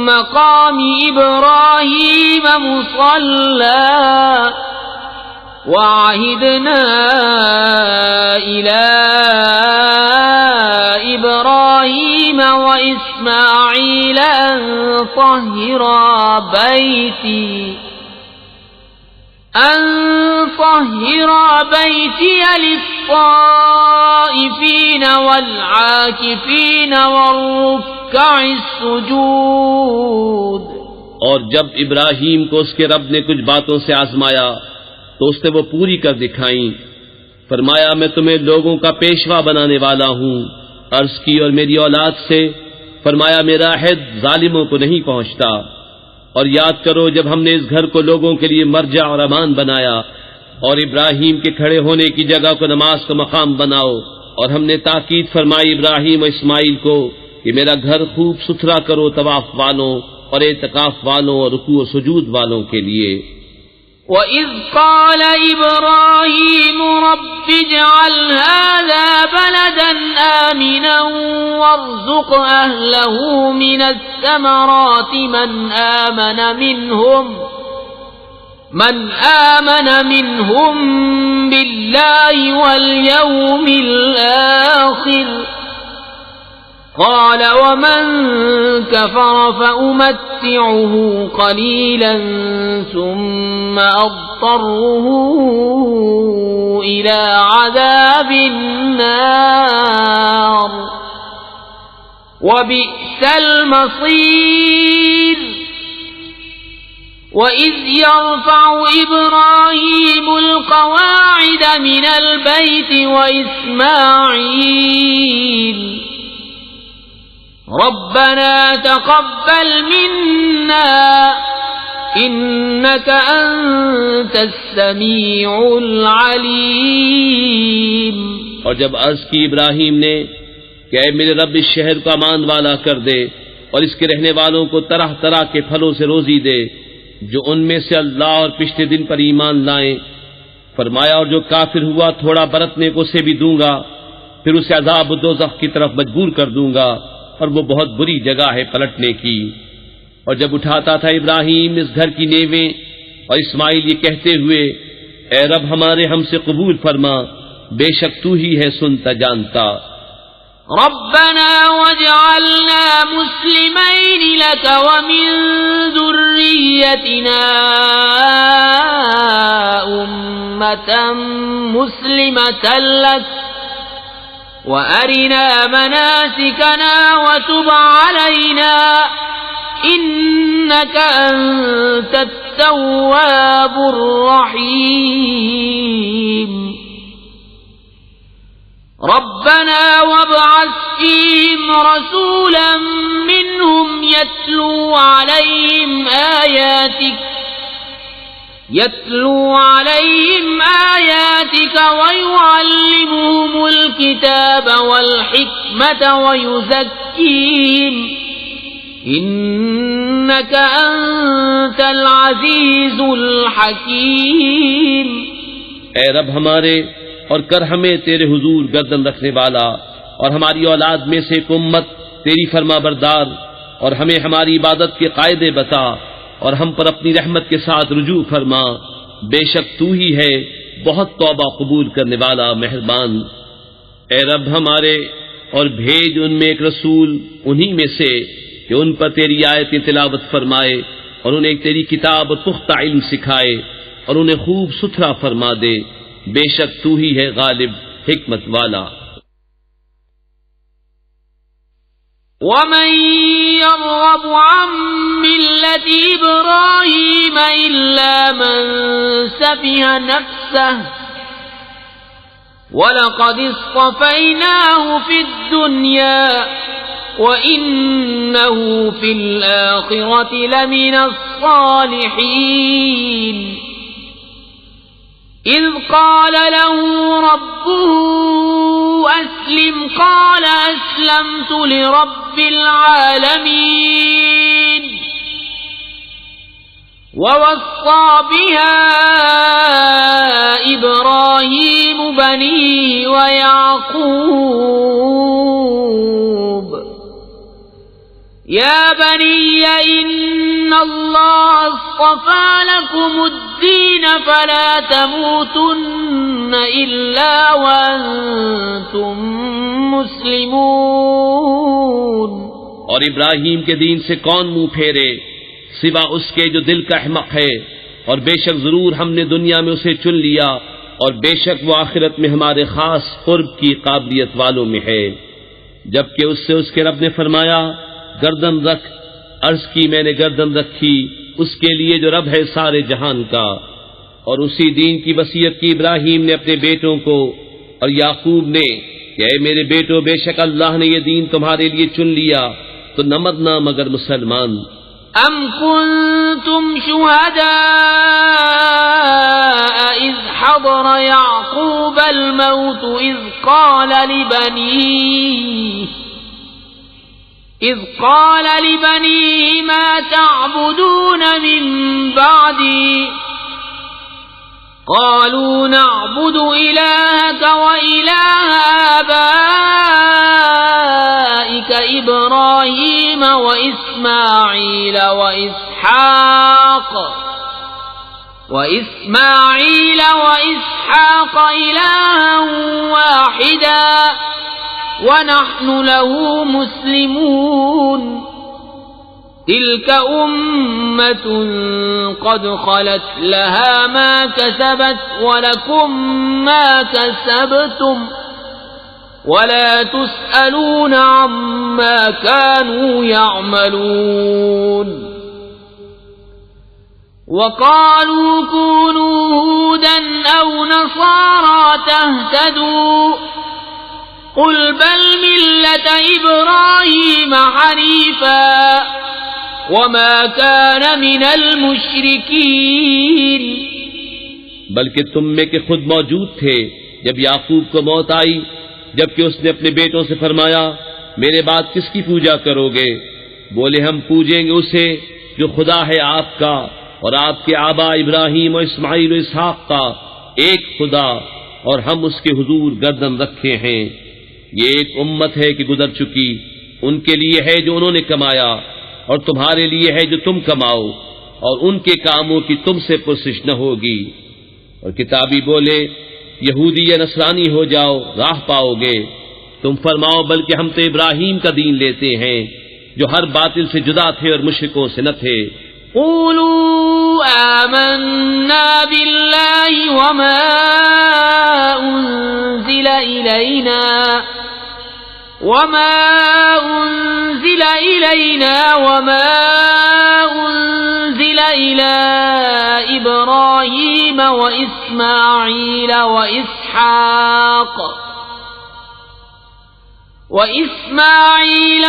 Speaker 1: مقام إبراهيم مصلى وعهدنا إلى إبراهيم وإسماعيل أن طهرا بيتي للطائفين والعاكفين والركع السجود.
Speaker 2: اور جب ابراہیم کو اس کے رب نے کچھ باتوں سے آزمایا تو اس نے وہ پوری کر دکھائیں. فرمایا میں تمہیں لوگوں کا پیشوا بنانے والا ہوں. عرض کی اور میری اولاد سے. فرمایا میرا عہد ظالموں کو نہیں پہنچتا. اور یاد کرو جب ہم نے اس گھر کو لوگوں کے لیے مرجع اور امان بنایا، اور ابراہیم کے کھڑے ہونے کی جگہ کو نماز کا مقام بناؤ، اور ہم نے تاکید فرمائی ابراہیم و اسماعیل کو کہ میرا گھر خوب ستھرا کرو طواف والوں اور اعتکاف والوں اور رکوع و سجود والوں کے لیے.
Speaker 1: وَإِذْ قَالَ إِبْرَاهِيمُ رَبِّ اجْعَلْ هَذَا بَلَدًا آمِنًا وَارْزُقْ أَهْلَهُ مِنَ الثَّمَرَاتِ مَنْ آمَنَ مِنْهُمْ بِاللَّهِ وَالْيَوْمِ الْآخِرِ قال ومن كفر فأمتعه قليلا ثم ثم أضطره إلى عذاب النار وبئس المصير وإذ يرفع إبراهيم القواعد من البيت وإسماعيل ربنا تقبل منا إنك أنت السميع العليم۔
Speaker 2: اور جب عرض کی ابراہیم نے کہ اے میرے رب اس شہر کو امان والا کر دے اور اس کے رہنے والوں کو طرح طرح کے پھلوں سے روزی دے جو ان میں سے اللہ اور پچھلے دن پر ایمان لائیں، فرمایا اور جو کافر ہوا تھوڑا برتنے کو اسے بھی دوں گا، پھر اسے عذاب دوزخ کی طرف مجبور کر دوں گا اور وہ بہت بری جگہ ہے پلٹنے کی۔ اور جب اٹھاتا تھا ابراہیم اس گھر کی نیویں اور اسماعیل یہ کہتے ہوئے اے رب ہمارے ہم سے قبول فرما، بے شک تو ہی ہے سنتا جانتا۔
Speaker 1: ربنا واجعلنا مسلمين لك ومن ذريتنا أمة مسلمة لك وأرنا مناسكنا وتب علينا إنك أنت التواب الرحيم ربنا وابعث فيهم رسولا منهم يتلو عليهم آياتك ويعلمهم الكتاب والحكمة ويزكيهم إنك أنت العزيز الحكيم۔
Speaker 2: اے رب ہمارے اور کر ہمیں تیرے حضور گردن رکھنے والا اور ہماری اولاد میں سے ایک امت تیری فرما بردار، اور ہمیں ہماری عبادت کے قاعدے بتا اور ہم پر اپنی رحمت کے ساتھ رجوع فرما، بے شک تو ہی ہے بہت توبہ قبول کرنے والا مہربان۔ اے رب ہمارے اور بھیج ان میں ایک رسول انہی میں سے کہ ان پر تیری آیتیں تلاوت فرمائے اور انہیں تیری کتاب اور پختہ علم سکھائے اور انہیں خوب ستھرا فرما دے، بے شک تو ہی ہے غالب حکمت والا۔
Speaker 1: ومن يرغب عن ملة إبراهيم إلا من سفه نفسه ولقد اصطفيناه في الدنيا وإنه في الآخرة لمن الصالحين إذ قال له ربه أسلم قال أسلمت لرب العالمين ووصى بها إبراهيم بنيه ويعقوب يا بني إن الله اصطفى لكم الدين فلا تموتن إلا وأنتم مسلمون۔
Speaker 2: اور ابراہیم کے دین سے کون منہ پھیرے سوا اس کے جو دل کا احمق ہے، اور بے شک ضرور ہم نے دنیا میں اسے چن لیا اور بے شک وہ آخرت میں ہمارے خاص قرب کی قابلیت والوں میں ہے۔ جبکہ اس سے اس کے رب نے فرمایا گردن رکھ، عرض کی میں نے گردن رکھی اس کے لیے جو رب ہے سارے جہان کا، اور اسی دین کی وصیت کی ابراہیم نے اپنے بیٹوں کو اور یعقوب نے کہ اے میرے بیٹو بے شک اللہ نے یہ دین تمہارے لیے چن لیا تو نہ مرنا مگر مسلمان۔
Speaker 1: ام کنتم شہداء اذ حضر یعقوب الموت اذ قال لبنيه ما تعبدون من بعدي قالوا نعبد إلهك وإله آبائك إبراهيم وإسماعيل وإسحاق إلها واحدا ونحن له مسلمون تلك أمة قد خلت لها ما كسبت ولكم ما كسبتم ولا تسألون عما كانوا يعملون وقالوا كونوا هودا أو نصارى تهتدوا قل بل ملة إبراهيم حنيفا وما كان من المشركين
Speaker 2: بلکہ تم میں کے خود موجود تھے جب یعقوب کو موت آئی، جبکہ اس نے اپنے بیٹوں سے فرمایا میرے بعد کس کی پوجا کرو گے؟ بولے ہم پوجیں گے اسے جو خدا ہے آپ کا اور آپ کے آبا ابراہیم و اسماعیل و اسحاق کا ایک خدا، اور ہم اس کے حضور گردن رکھے ہیں۔ یہ ایک امت ہے کہ گزر چکی، ان کے لیے ہے جو انہوں نے کمایا اور تمہارے لیے ہے جو تم کماؤ، اور ان کے کاموں کی تم سے پرسش نہ ہوگی۔ اور کتابی بولے یہودی یا نصرانی ہو جاؤ راہ پاؤ گے، تم فرماؤ بلکہ ہم تو ابراہیم کا دین لیتے ہیں جو ہر باطل سے جدا تھے اور مشرکوں سے نہ تھے۔
Speaker 1: قولوا آمنا بالله وما أنزل إلينا وما أنزل إلى إبراهيم وإسماعيل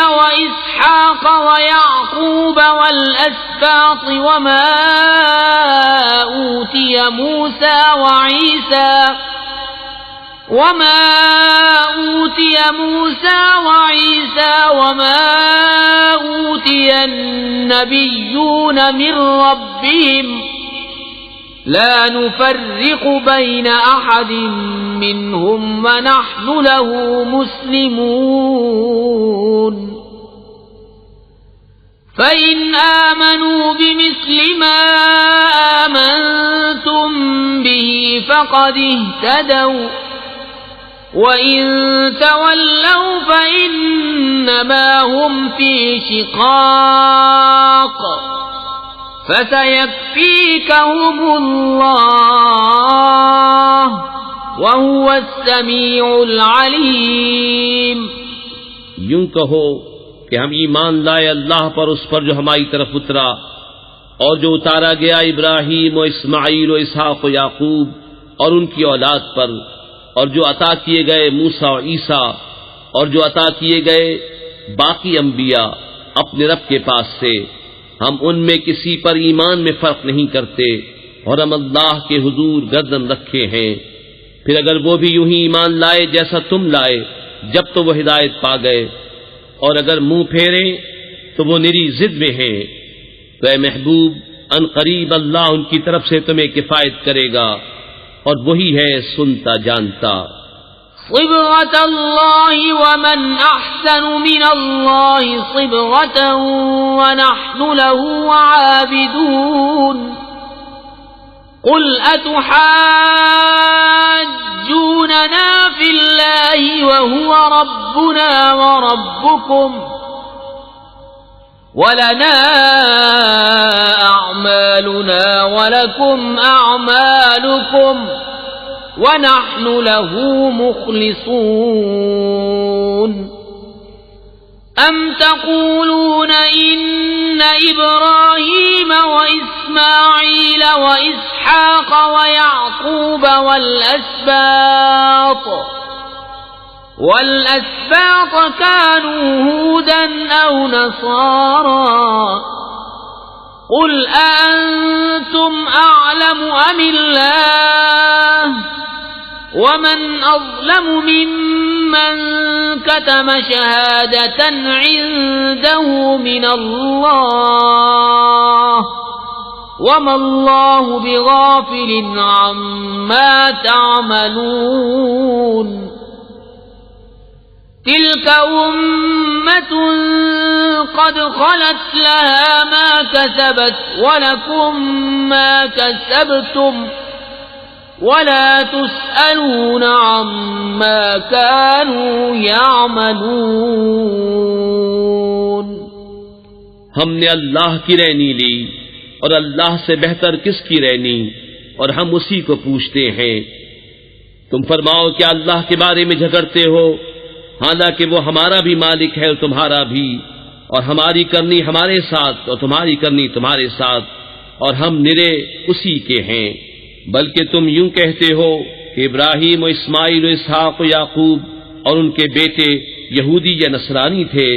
Speaker 1: وإسحاق ويعقوب والأسباط وما أوتي موسى وعيسى وما أوتي النبيون من ربهم لا نفرق بين أحد منهم ونحن له مسلمون فإن آمنوا بمثل ما آمنتم به فقد اهتدوا وَإِن تَوَلَّوْا فَإِنَّمَا هُمْ فِي شِقَاقٍ فَسَيَكْفِيكَهُمُ اللَّهُ وَهُوَ السَّمِيعُ الْعَلِيمُ۔
Speaker 2: یوں کہو کہ ہم ایمان لائے اللہ پر، اس پر جو ہماری طرف اترا اور جو اتارا گیا ابراہیم و اسماعیل و اسحاق و یعقوب اور ان کی اولاد پر، اور جو عطا کیے گئے موسیٰ و عیسیٰ اور جو عطا کیے گئے باقی انبیاء اپنے رب کے پاس سے، ہم ان میں کسی پر ایمان میں فرق نہیں کرتے اور ہم اللہ کے حضور گردن رکھے ہیں۔ پھر اگر وہ بھی یوں ہی ایمان لائے جیسا تم لائے جب تو وہ ہدایت پا گئے، اور اگر منہ پھیریں تو وہ نری ضد میں ہیں، تو اے محبوب ان قریب اللہ ان کی طرف سے تمہیں کفایت کرے گا، اور وہی ہے سنتا جانتا۔
Speaker 1: صبغة الله ومن أحسن من الله صبغة ونحن له عابدون قل أتحاجوننا في الله وهو ربنا وربكم ولنا أعمالنا ولكم أعمالكم ونحن له مخلصون أم تقولون إن إبراهيم وإسماعيل وإسحاق ويعقوب والأسباط كانوا هودا أو نصارى قل أأنتم أعلم أم الله ومن أظلم ممن كتم شهادة عنده من الله وما الله بغافل عما تعملون تلك أمة قد خلت لها ما كسبت ولكم ما كسبتم ولا تسألون عما كانوا يعملون۔
Speaker 2: ہم نے اللہ کی رہنی لی اور اللہ سے بہتر کس کی رہنی، اور ہم اسی کو پوچھتے ہیں۔ تم فرماؤ کیا اللہ کے بارے میں جھگڑتے ہو، حالانکہ وہ ہمارا بھی مالک ہے اور تمہارا بھی، اور ہماری کرنی ہمارے ساتھ اور تمہاری کرنی تمہارے ساتھ، اور ہم نرے اسی کے ہیں۔ بلکہ تم یوں کہتے ہو کہ ابراہیم و اسماعیل و اسحاق و یعقوب اور ان کے بیٹے یہودی یا نصرانی تھے،